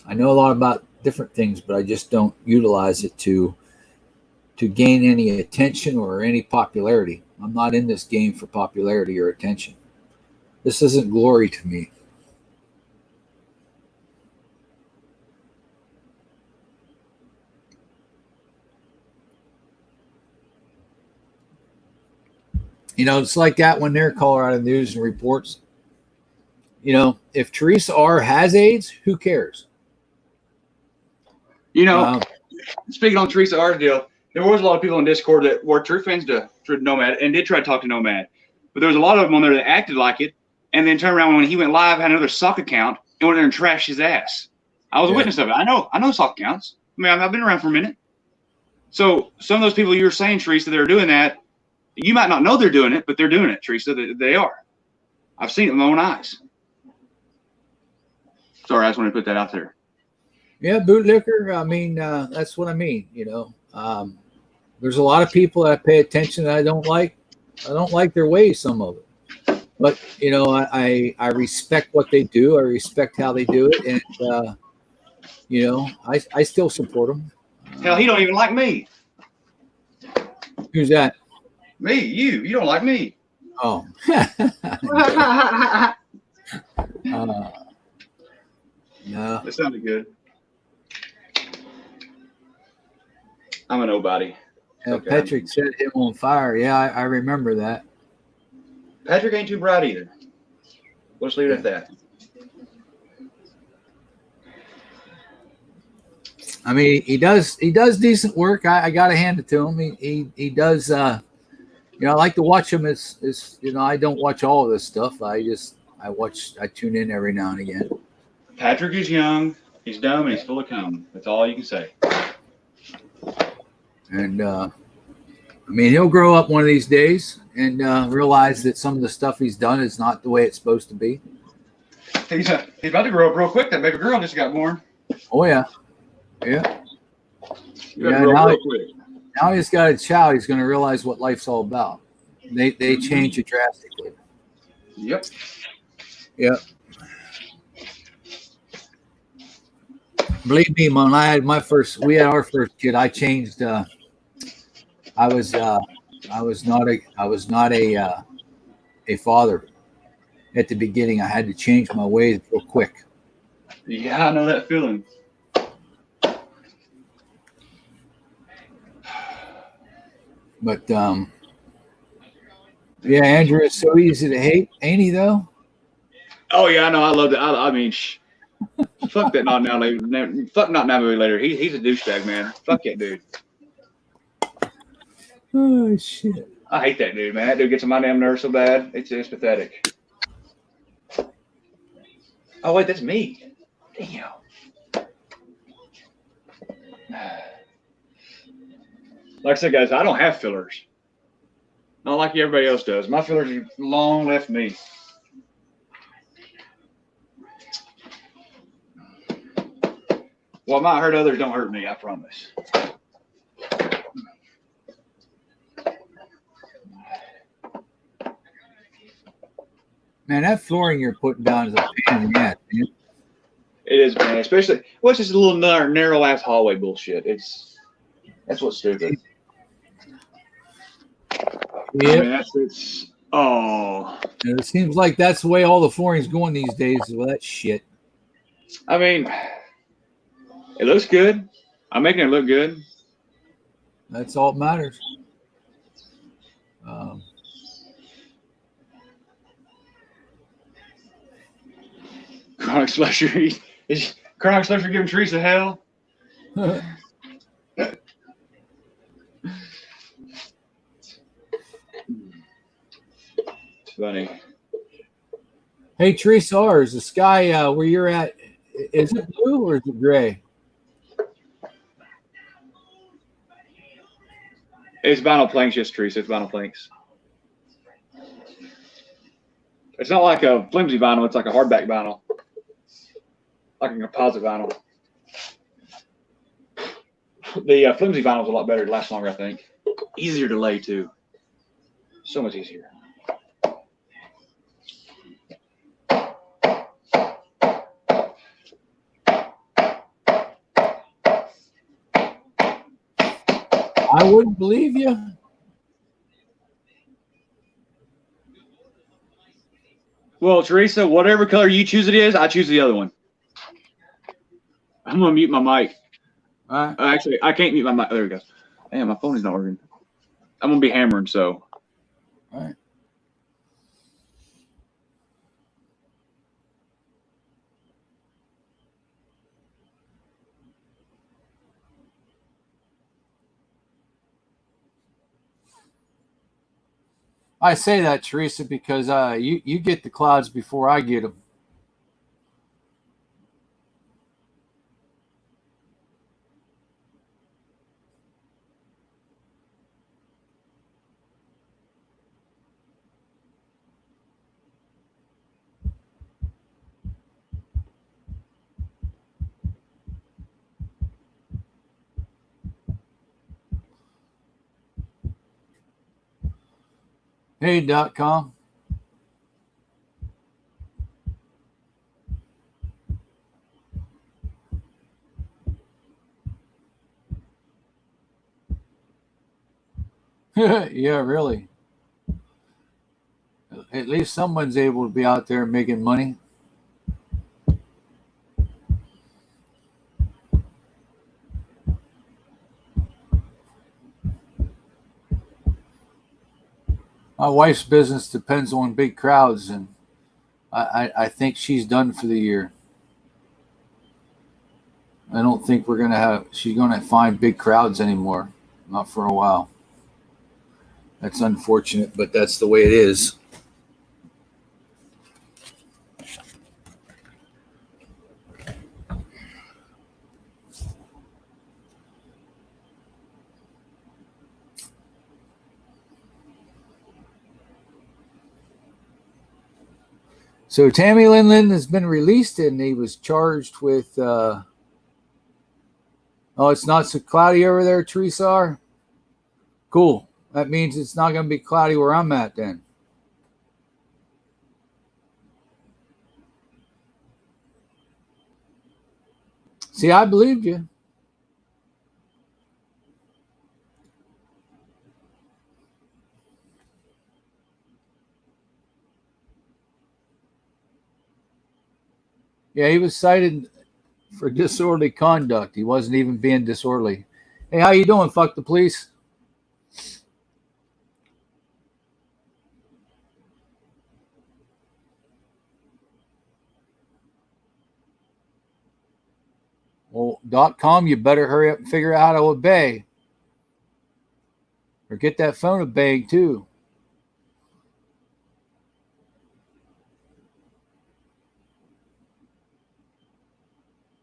I know a lot about different things, but I just don't utilize it to gain any attention or any popularity. I'm not in this game for popularity or attention. This isn't glory to me. It's like that when they're Colorado News and reports. If Teresa R. has AIDS, who cares? Speaking on Teresa R's deal, there was a lot of people on Discord that were true fans to Nomad and did try to talk to Nomad. But there was a lot of them on there that acted like it and then turned around when he went live, had another sock account, and went there and trashed his ass. I was a witness of it. I know sock accounts. I mean, I've been around for a minute. So some of those people you were saying, Teresa, that are doing that, You might not know they're doing it, but they're doing it, Teresa. They are. I've seen it with my own eyes. Sorry, I just wanted to put that out there. Yeah, bootlicker. I mean, that's what I mean. There's a lot of people that I pay attention that I don't like. I don't like their ways, some of it. But I respect what they do. I respect how they do it, and I still support them. Hell, he don't even like me. Who's that? Me, you. You don't like me. Oh. No. That sounded good. I'm a nobody. Yeah, Okay. Patrick set him on fire. Yeah, I remember that. Patrick ain't too bright either. Let's leave it at that. I mean, he does decent work. I got to hand it to him. He does. I like to watch him. I don't watch all of this stuff. I tune in every now and again. Patrick is young. He's dumb and he's full of cum. That's all you can say. And he'll grow up one of these days and realize that some of the stuff he's done is not the way it's supposed to be. He's about to grow up real quick. That baby girl just got born. Oh yeah, yeah. Quick. Now he's got a child. He's going to realize what life's all about. They change it drastically. Yep. Yep. Believe me, when I had we had our first kid, I changed. I was not a father at the beginning. I had to change my ways real quick. Yeah, I know that feeling. But yeah, Andrew is so easy to hate, ain't he? Though. Oh yeah, I know. I love that. I mean, fuck that. Not now. Fuck not now. Movie later. He's a douchebag, man. Fuck that dude. Oh shit! I hate that dude, man. That dude gets on my damn nerves so bad. It's pathetic. Oh wait, that's me. Damn. Like I said, guys, I don't have fillers. Not like everybody else does. My fillers are long left me. Well, it might hurt others, don't hurt me, I promise. Man, that flooring you're putting down is a pain in the ass, man. It is, man. Especially, well, it's just a little narrow ass hallway bullshit. That's what's stupid. Yeah. I mean, It seems like that's the way all the flooring's going these days. Well, that shit. I mean, it looks good. I'm making it look good. That's all that matters. Chronic Slusher. Is Chronic Slusher giving Teresa hell? It's funny. Hey, Teresa, is the sky where you're at, is it blue or is it gray? It's vinyl planks, yes, Teresa. It's vinyl planks. It's not like a flimsy vinyl. It's like a hardback vinyl. Like a composite vinyl. The flimsy vinyl is a lot better. It lasts longer, I think. Easier to lay, too. So much easier. I wouldn't believe you. Well, Teresa, whatever color you choose it is, I choose the other one. I'm going to mute my mic. All right. Actually, I can't mute my mic. There we go. Damn, my phone is not working. I'm going to be hammering, so. All right. I say that, Teresa, because you get the clouds before I get them. Hey.com. Yeah, really. At least someone's able to be out there making money. My wife's business depends on big crowds, and I think she's done for the year. I don't think she's going to find big crowds anymore. Not for a while. That's unfortunate, but that's the way it is. So Tami-Lynn has been released, and he was charged with. Oh, it's not so cloudy over there, Teresa. Cool. That means it's not going to be cloudy where I'm at then. See, I believed you. Yeah, he was cited for disorderly conduct. He wasn't even being disorderly. Hey, how you doing? Fuck the police. Well, .com, you better hurry up and figure out how to obey. Or get that phone obeying too.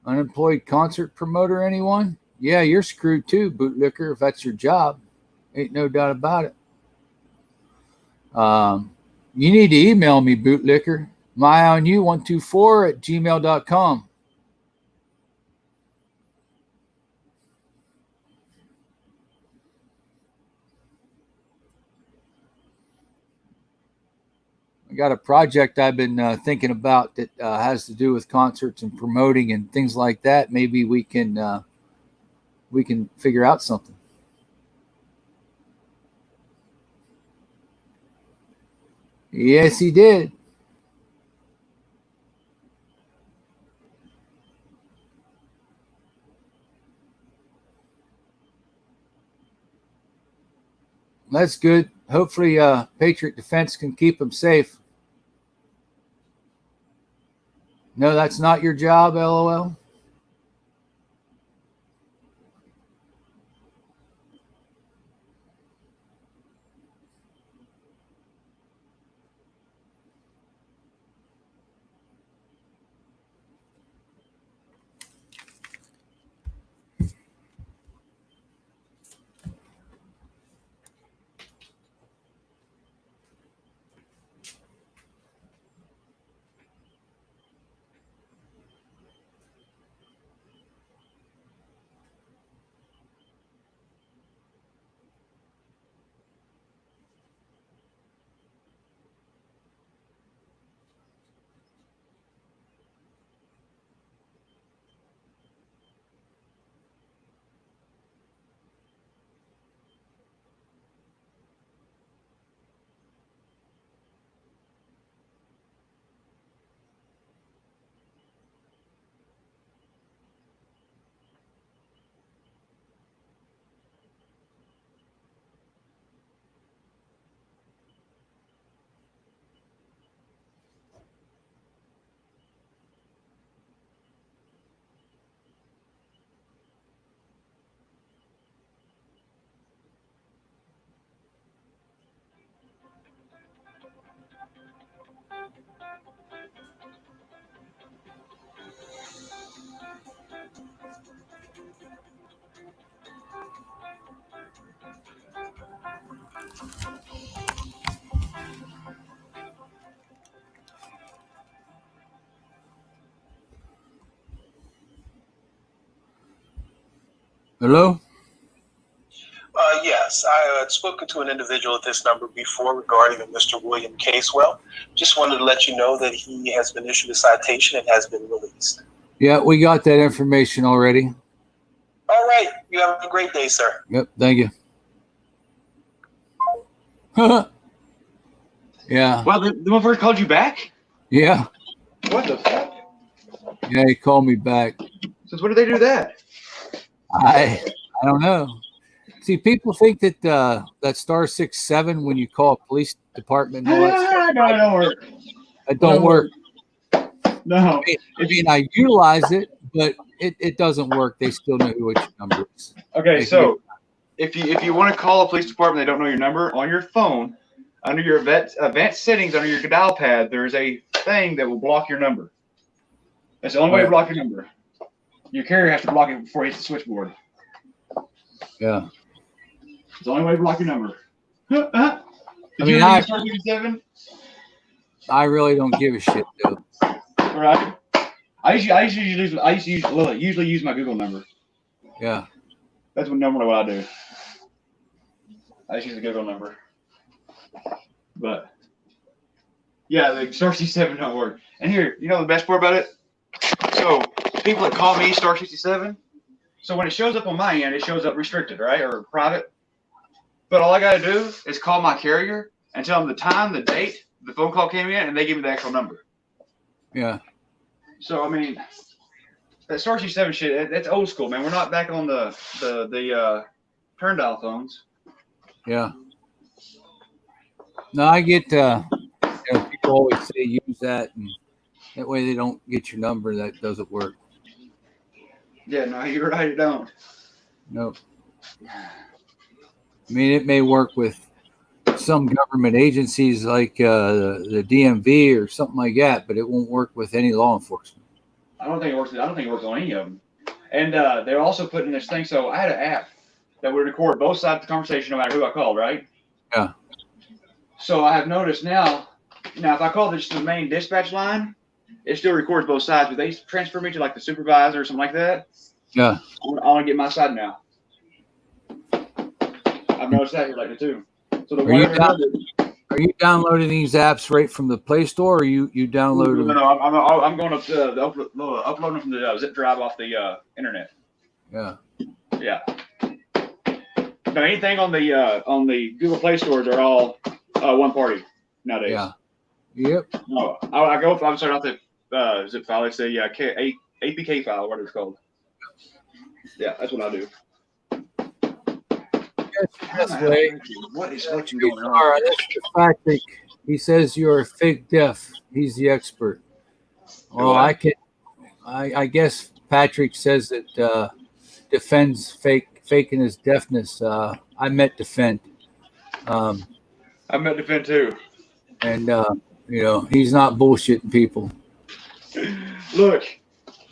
Unemployed concert promoter, anyone? Yeah, you're screwed too, bootlicker, if that's your job. Ain't no doubt about it. You need to email me, bootlicker. myeonyou124@gmail.com. I got a project I've been thinking about that has to do with concerts and promoting and things like that. Maybe we can figure out something. Yes, he did. That's good. Hopefully, Patriot Defense can keep him safe. No, that's not your job, LOL. Hello? Yes. Yes, I had spoken to an individual at this number before regarding a Mr. William Casewell. Just wanted to let you know that he has been issued a citation and has been released. Yeah, we got that information already. All right. You have a great day, sir. Yep, thank you. Yeah. Well, the motherfucker called you back? Yeah. What the fuck? Yeah, he called me back. Since when did they do that? I don't know. See, people think that that *6-7 when you call a police department, and all that stuff, No, it don't work. it don't work. No. I mean, I utilize it, but it doesn't work. They still know which number is. Okay, so if you want to call a police department, they don't know your number on your phone. Under your advanced settings, under your dial pad, there's a thing that will block your number. That's the only way to block your number. Your carrier has to block it before it hits the switchboard. Yeah. It's the only way to block your number. Did I you mean, ever use *57? I really don't give a shit, though. Right. I usually use my Google number. Yeah. That's normally what I do. I just use the Google number. But yeah, the *67 don't work. And here, you know the best part about it? So people that call me *67, so when it shows up on my end, it shows up restricted, right? Or private. But all I gotta do is call my carrier and tell them the time, the date, the phone call came in, and they give me the actual number. Yeah. So I mean, that *67 shit, that's old school, man. We're not back on the turn dial phones. Yeah. No, I get people always say use that, and that way they don't get your number. That doesn't work. Yeah, no, you're right. It don't. Nope. I mean, it may work with some government agencies like the DMV or something like that, but it won't work with any law enforcement. I don't think it works on any of them. And they're also putting this thing. So I had an app that would record both sides of the conversation, no matter who I called, right? Yeah. So I have noticed now if I call just the main dispatch line, it still records both sides, but they transfer me to like the supervisor or something like that. Yeah. I want to get my side now. I've noticed that here lately too. So are you downloading these apps right from the Play Store, or you download them? No, I'm going up to uploading from the zip drive off the internet. Yeah. Yeah. No, anything on the Google Play stores are all one party nowadays. Yeah. Yep. No, I'm sorry, not the zip file. It's a APK file, whatever it's called. Yeah, that's what I do. That's way. What is fucking going on? All right, that's the fact that he says you're fake deaf. He's the expert. Well, I guess Patrick says that defends faking his deafness. I met defend. I met defend too. And he's not bullshitting people. Look,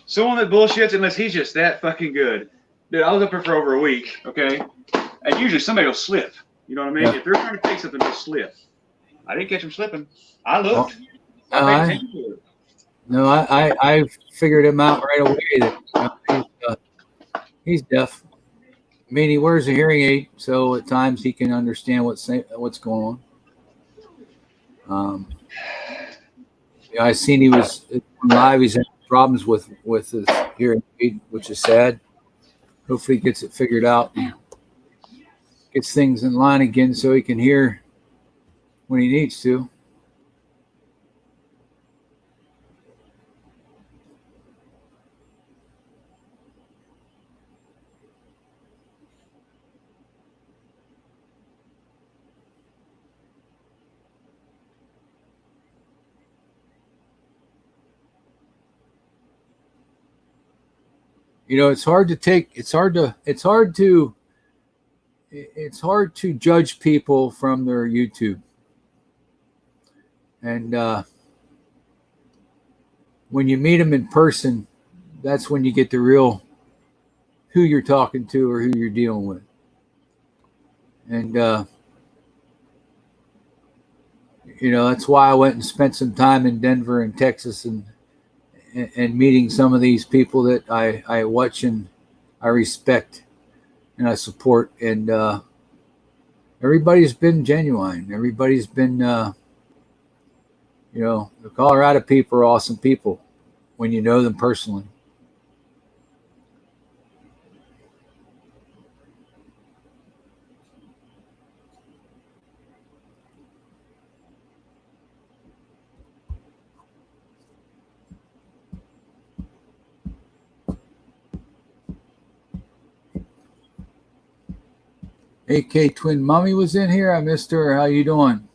someone that bullshits unless he's just that fucking good. Dude, I was up here for over a week, okay? And usually somebody will slip. You know what I mean? Yeah. If they're trying to take something, they'll slip. I didn't catch him slipping. I looked. I figured him out right away that he's deaf. I mean, he wears a hearing aid, so at times he can understand what's going on. I seen he was live. He's having problems with his hearing aid, which is sad. Hopefully, he gets it figured out. Gets things in line again so he can hear when he needs to. It's hard to judge people from their YouTube. And when you meet them in person, that's when you get the real who you're talking to or who you're dealing with. And that's why I went and spent some time in Denver and Texas and meeting some of these people that I watch and I respect and I support. And everybody's been genuine. Everybody's been, the Colorado people are awesome people when you know them personally. AK Twin Mommy was in here. I missed her. How you doing?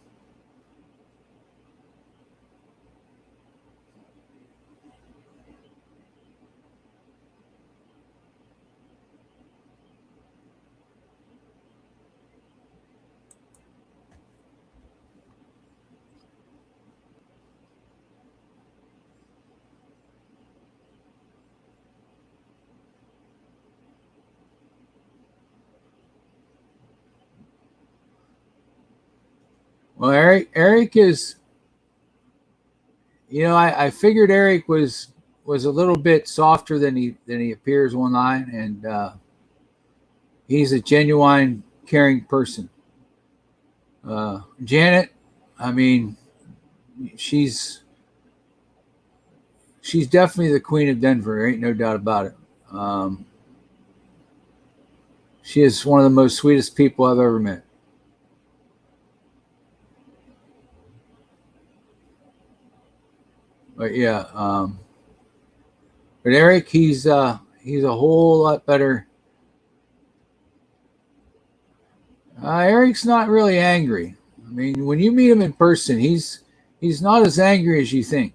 Well, Eric is, I figured Eric was a little bit softer than he appears online, and he's a genuine, caring person. Janet, I mean, she's definitely the queen of Denver. There ain't no doubt about it. She is one of the most sweetest people I've ever met. But yeah, but Eric, he's a whole lot better. Eric's not really angry. I mean, when you meet him in person, he's not as angry as you think.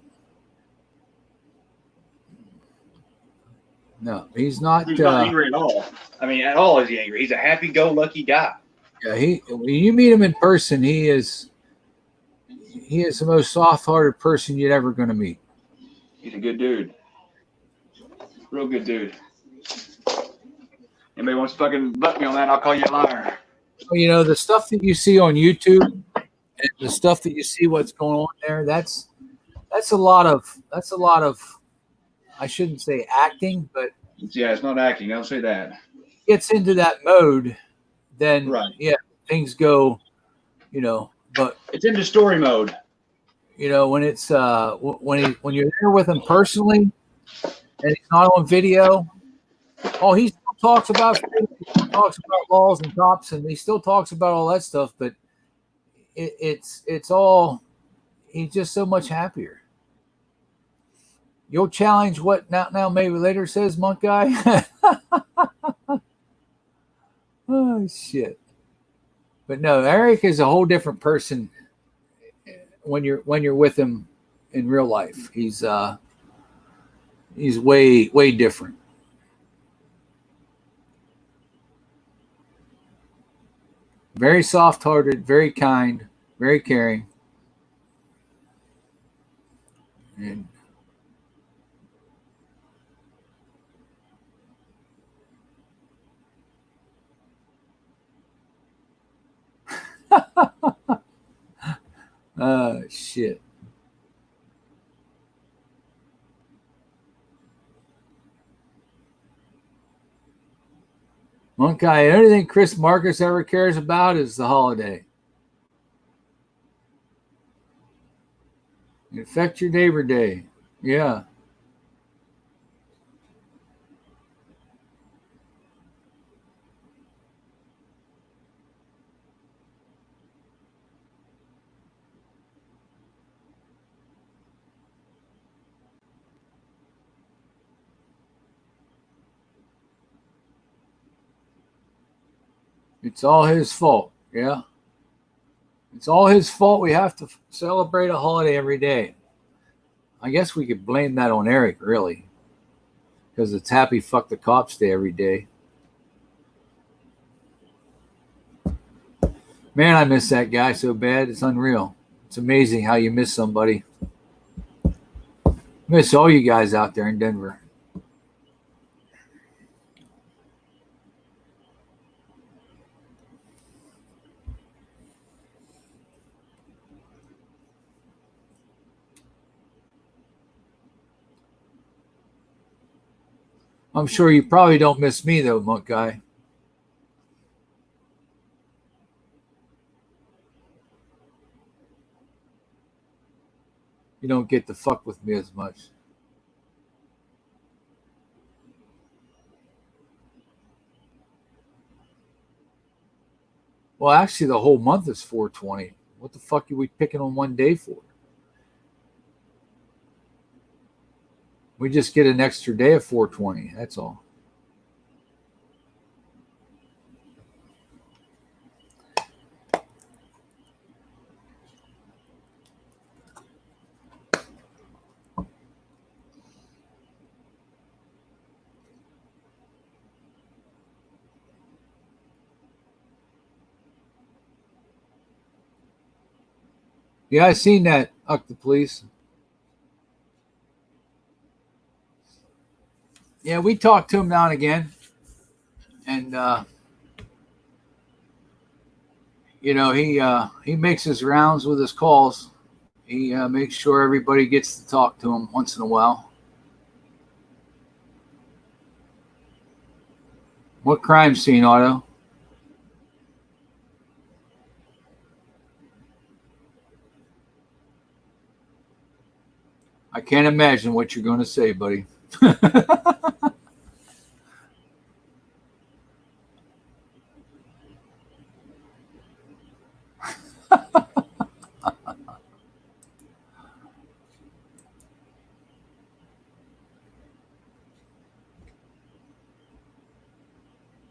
No, he's not. He's not angry at all. I mean, at all is he angry? He's a happy-go-lucky guy. Yeah, when you meet him in person, he is the most soft-hearted person you're ever going to meet. He's a good dude. Real good dude. Anybody wants to fucking butt me on that, I'll call you a liar. The stuff that you see on YouTube and the stuff that you see what's going on there, that's a lot of I shouldn't say acting, but yeah, it's not acting. Don't say that. Gets into that mode, then right. Yeah, things go, but it's into story mode. When it's when you're there with him personally and he's not on video, he still talks about laws and cops, and he still talks about all that stuff, but it's all, he's just so much happier. You'll challenge what now maybe later says Monk Guy. Oh shit. But no, Eric is a whole different person when you're with him in real life. He's way different. Very soft-hearted, very kind, very caring. And shit. One guy, the only thing Chris Marcus ever cares about is the holiday. Infect your neighbor day. Yeah. It's all his fault. Yeah. It's all his fault. We have to celebrate a holiday every day. I guess we could blame that on Eric, really, because it's Happy Fuck the Cops Day every day. Man, I miss that guy so bad. It's unreal. It's amazing how you miss somebody. Miss all you guys out there in Denver. I'm sure you probably don't miss me, though, Monk Guy. you don't get to fuck with me as much. Well, actually, the whole month is 420. What the fuck are we picking on one day for? We just get an extra day of 420. That's all. Yeah, I seen that, Uck the police. Yeah, we talk to him now and again. And, you know, he makes his rounds with his calls. He makes sure everybody gets to talk to him once in a while. What crime scene, Otto? I can't imagine what you're going to say, buddy.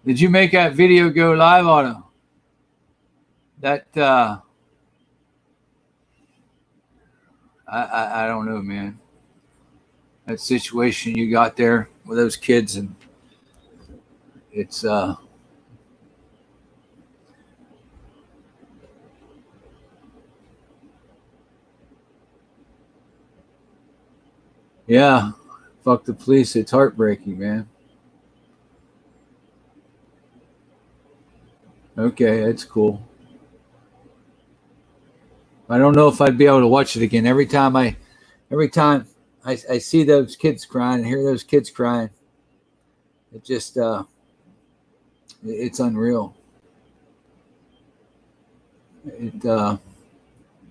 Did you make that video go live, Otto? That I don't know, man. That situation you got there with those kids, and it's yeah, fuck the police. It's heartbreaking, man. Okay, that's cool. I don't know if I'd be able to watch it again. Every time I see those kids crying and hear those kids crying, it just it's unreal. It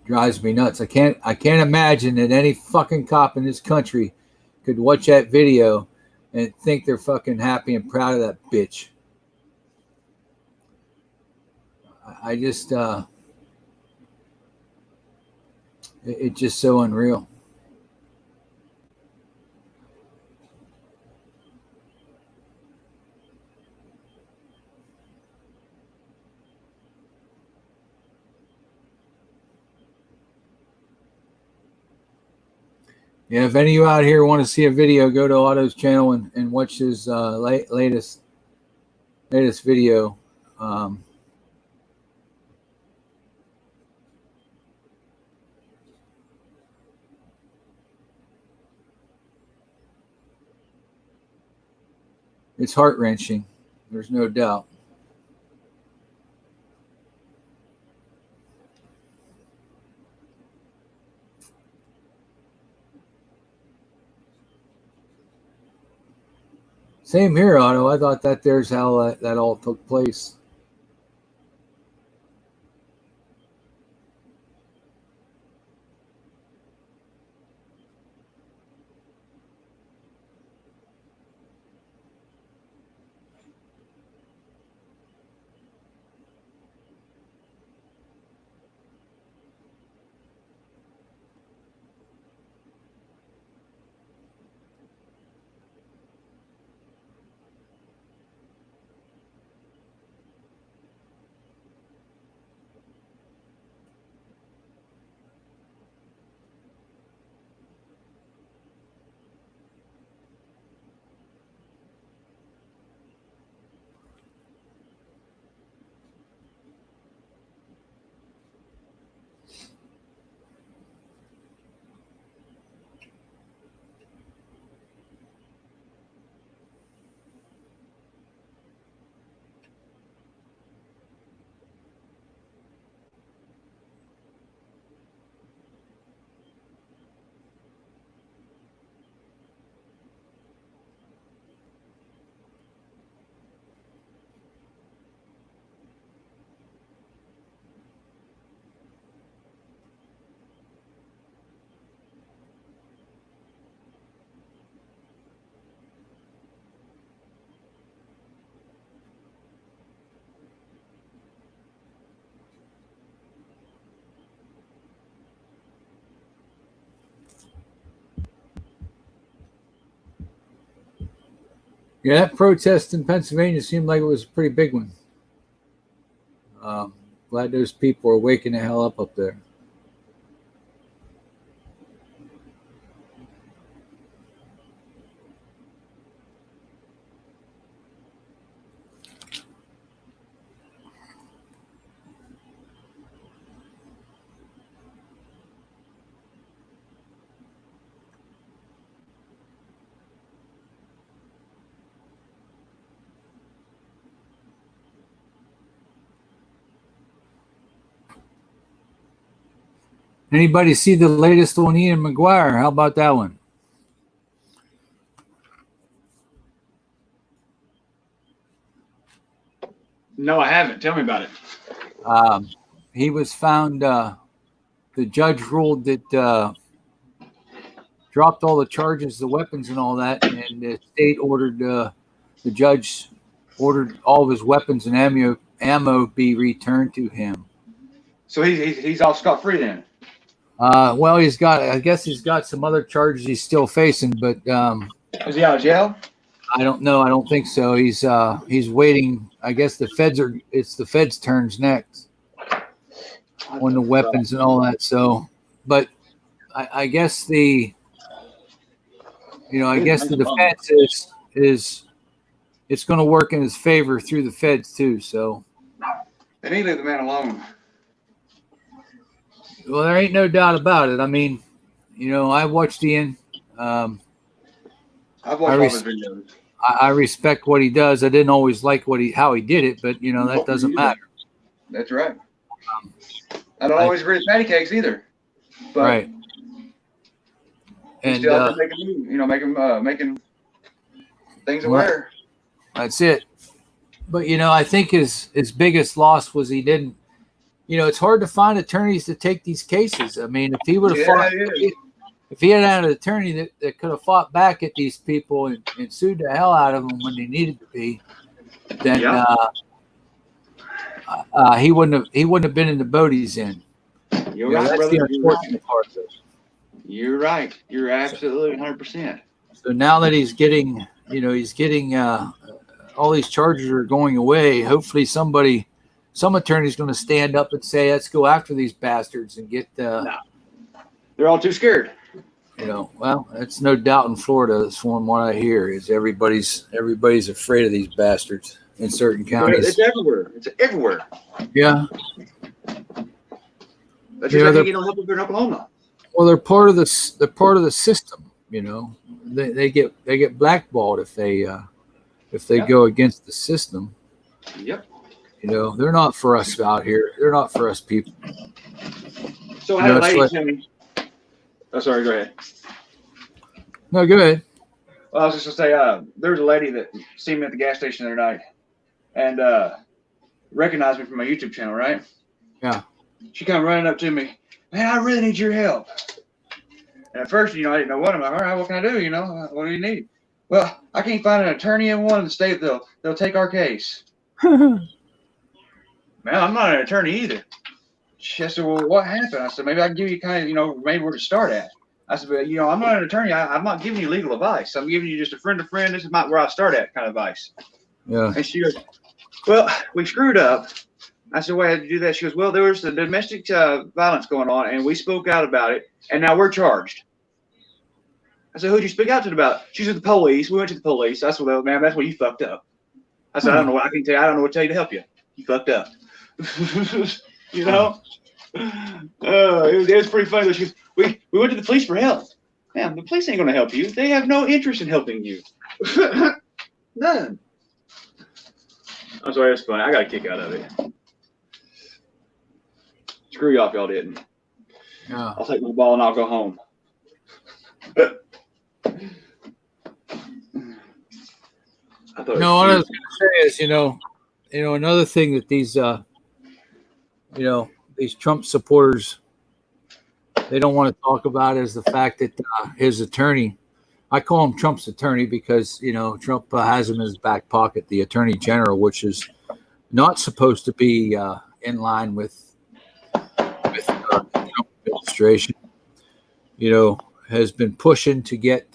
drives me nuts. I can't imagine that any fucking cop in this country could watch that video and think they're fucking happy and proud of that bitch. I just it's just so unreal. Yeah, if any of you out here want to see a video, go to Otto's channel and watch his latest video. It's heart-wrenching. There's no doubt. Same here, Otto. I thought that there's how that all took place. Yeah, that protest in Pennsylvania seemed like it was a pretty big one. Glad those people are waking the hell up there. Anybody see the latest on Ian McGuire? How about that one? No, I haven't. Tell me about it. He was found. The judge ruled that dropped all the charges, the weapons, and all that, and the state ordered the judge ordered all of his weapons and ammo be returned to him. So he's all scot free then. Well, I guess he's got some other charges he's still facing, but is he out of jail? I don't know. I don't think so. He's waiting. I guess it's the feds' turns next on the weapons and all that. So, but I guess the defense is it's going to work in his favor through the feds too. So they need to leave the man alone. Well, there ain't no doubt about it. I mean, I watched Ian. I've watched all his videos. I respect what he does. I didn't always like how he did it, but that doesn't matter. That's right. I don't always agree with patty cakes either. But right. And still making things aware. That's it. But I think his biggest loss was he didn't. It's hard to find attorneys to take these cases. I mean, if he would have fought, if he had had an attorney that could have fought back at these people and sued the hell out of them when they needed to be, then he wouldn't have been in the boat he's in. You're right, that's brother. the unfortunate part of it. You're right. You're absolutely 100%. So now that he's getting all these charges are going away. Hopefully some attorney's going to stand up and say, let's go after these bastards and get. No. They're all too scared. Well, that's no doubt in Florida. That's from what I hear is everybody's afraid of these bastards in certain counties. It's everywhere. It's everywhere. Yeah. That's just like you don't help in Oklahoma. Well, they're part of the system. They get blackballed if they go against the system. Yep. They're not for us out here. They're not for us people. So I had a lady tell me. Oh, sorry. Go ahead. No, go ahead. Well, I was just gonna say, there was a lady that seen me at the gas station the other night, and recognized me from my YouTube channel, right? Yeah. She come running up to me, man, I really need your help. And at first, I didn't know what. I'm like, all right, what can I do? What do you need? Well, I can't find an attorney in one of the state they'll take our case. Man, I'm not an attorney either. She said, well, what happened? I said, maybe I can give you kind of, maybe where to start at. I said, but, I'm not an attorney. I'm not giving you legal advice. I'm giving you just a friend to friend. This is where I start at kind of advice. Yeah. And she goes, well, we screwed up. I said, why did you do that? She goes, well, there was the domestic violence going on, and we spoke out about it, and now we're charged. I said, who'd you speak out to about? She said, the police. We went to the police. I said, well, man, that's where you fucked up. I said, I don't know what I can tell you. I don't know what to tell you to help you. You fucked up. It was pretty funny. She goes, we went to the police for help. Man, the police ain't going to help you. They have no interest in helping you. None. I'm sorry, that's funny. I got a kick out of it. Screw y'all if y'all didn't. Yeah. I'll take my ball and I'll go home. What I was going to say is, another thing that these Trump supporters, they don't want to talk about is the fact that his attorney, I call him Trump's attorney because, Trump has him in his back pocket, the attorney general, which is not supposed to be in line with the Trump administration, has been pushing to get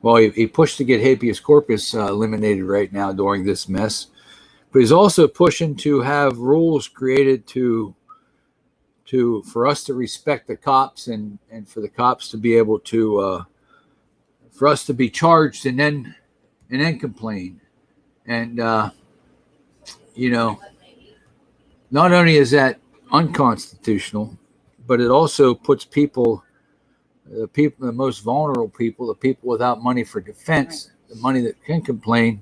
Well, he pushed to get habeas corpus eliminated right now during this mess, but he's also pushing to have rules created for us to respect the cops and for the cops to be able to for us to be charged and then complain. And not only is that unconstitutional, but it also puts people, the most vulnerable people, the people without money for defense, the money that can complain,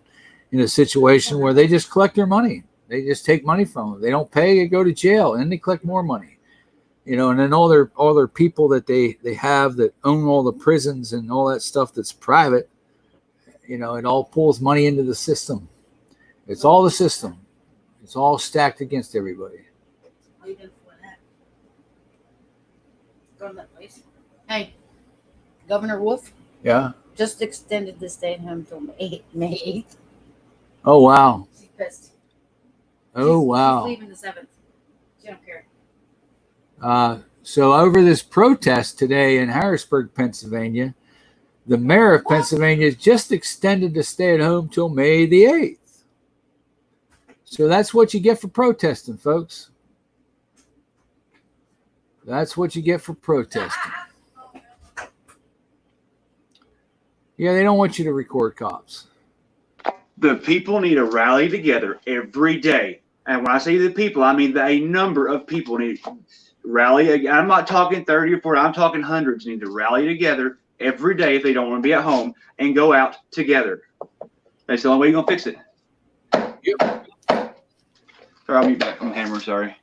in a situation where they just collect their money. They just take money from them. They don't pay, they go to jail, and they collect more money. And then all their people that they have that own all the prisons and all that stuff that's private, it all pulls money into the system. It's all the system. It's all stacked against everybody. What are you doing for that? Go to that place. Hey, Governor Wolf Yeah. just extended the stay-at-home till May 8th. Oh wow. She's pissed. Oh wow. She's leaving the 7th. She don't care. So over this protest today in Harrisburg, Pennsylvania, the mayor of Pennsylvania just extended the stay-at-home till May the 8th. So that's what you get for protesting, folks. That's what you get for protesting. Yeah, they don't want you to record cops. The people need to rally together every day. And when I say the people, I mean a number of people need to rally. I'm not talking 30 or 40. I'm talking hundreds need to rally together every day if they don't want to be at home and go out together. That's the only way you're going to fix it. Yep. Sorry, I'll be back. I'm hammered. Sorry.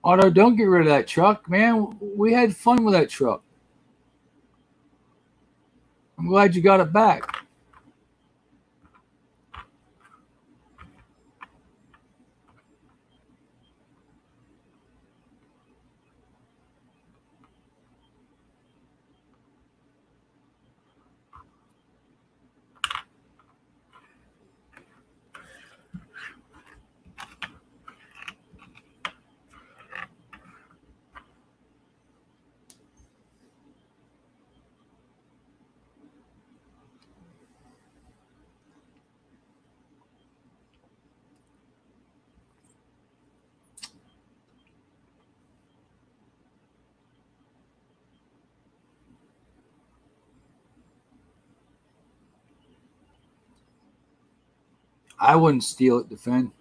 Otto, don't get rid of that truck, man. We had fun with that truck. I'm glad you got it back. I wouldn't steal it, defend.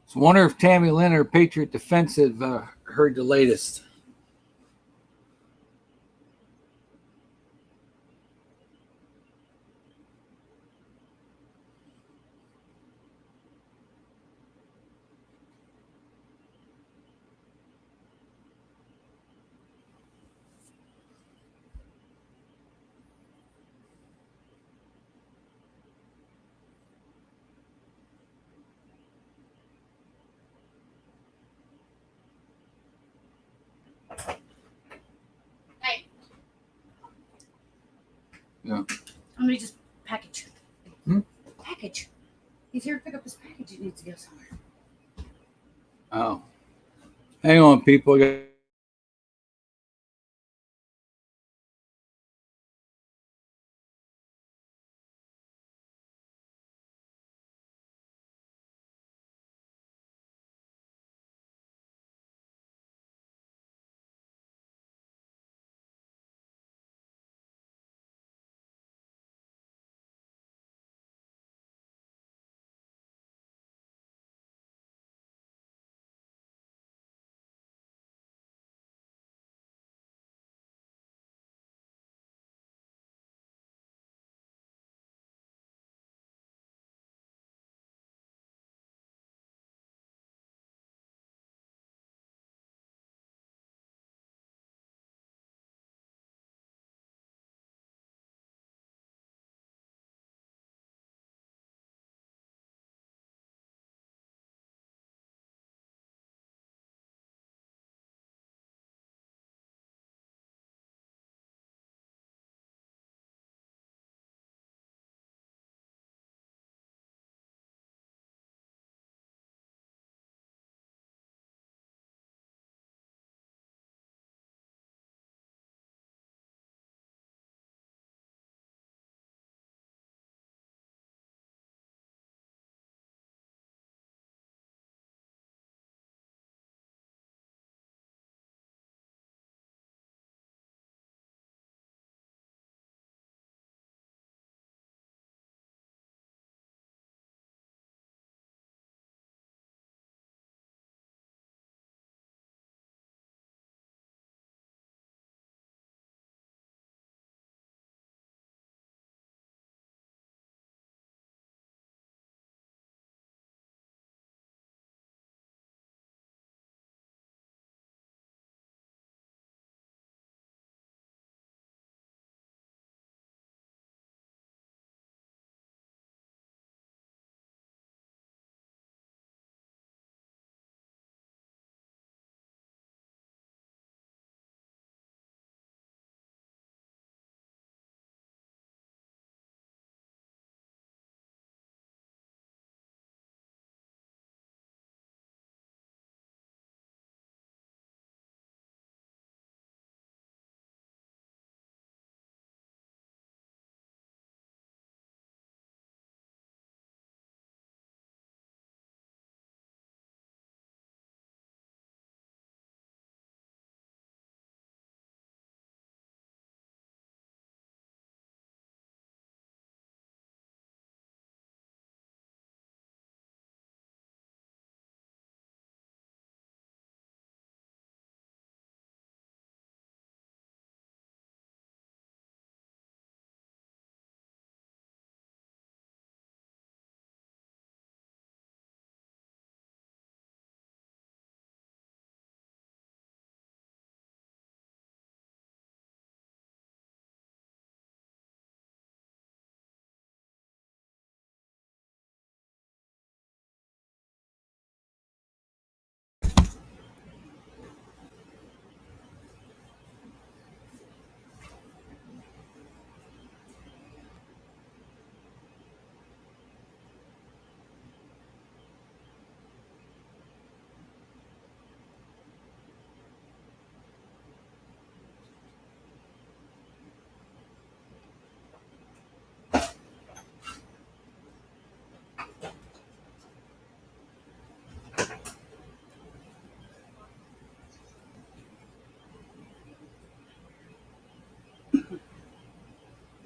So I wonder if Tami-Lynn or Patriot Defense have heard the latest. Yeah. I'm gonna just package. Hmm? Package. He's here to pick up his package. He needs to go somewhere. Oh. Hang on, people. I got-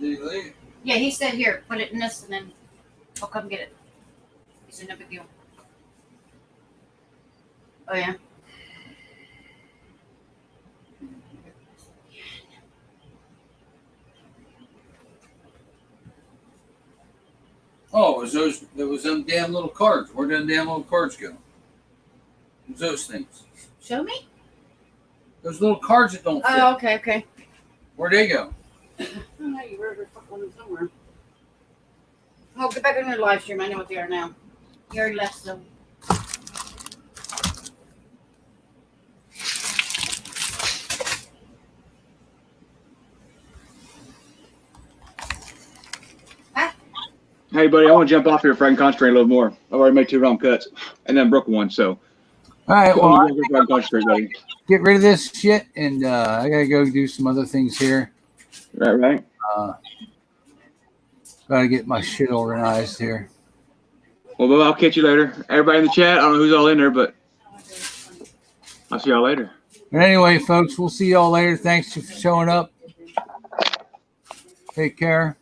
Did he leave? Yeah, he said here, put it in this, and then I'll come get it. He said no big deal. Oh yeah. Oh, it was them damn little cards. Where'd them damn little cards go? It was those things. Show me. Those little cards that don't fit. Oh, okay. Where'd they go? I don't know. You were fucking somewhere. Oh, get back on your live stream. I know what they are now. You already left them. Hey, buddy, I want to jump off here if I can concentrate a little more. I've already made 2 wrong cuts and then broke one, so. All right, well, I can concentrate, buddy. get rid of this shit, and I gotta go do some other things here. Right. Gotta get my shit organized here. Well, I'll catch you later. Everybody in the chat, I don't know who's all in there, but I'll see y'all later. But anyway, folks, we'll see y'all later. Thanks for showing up. Take care.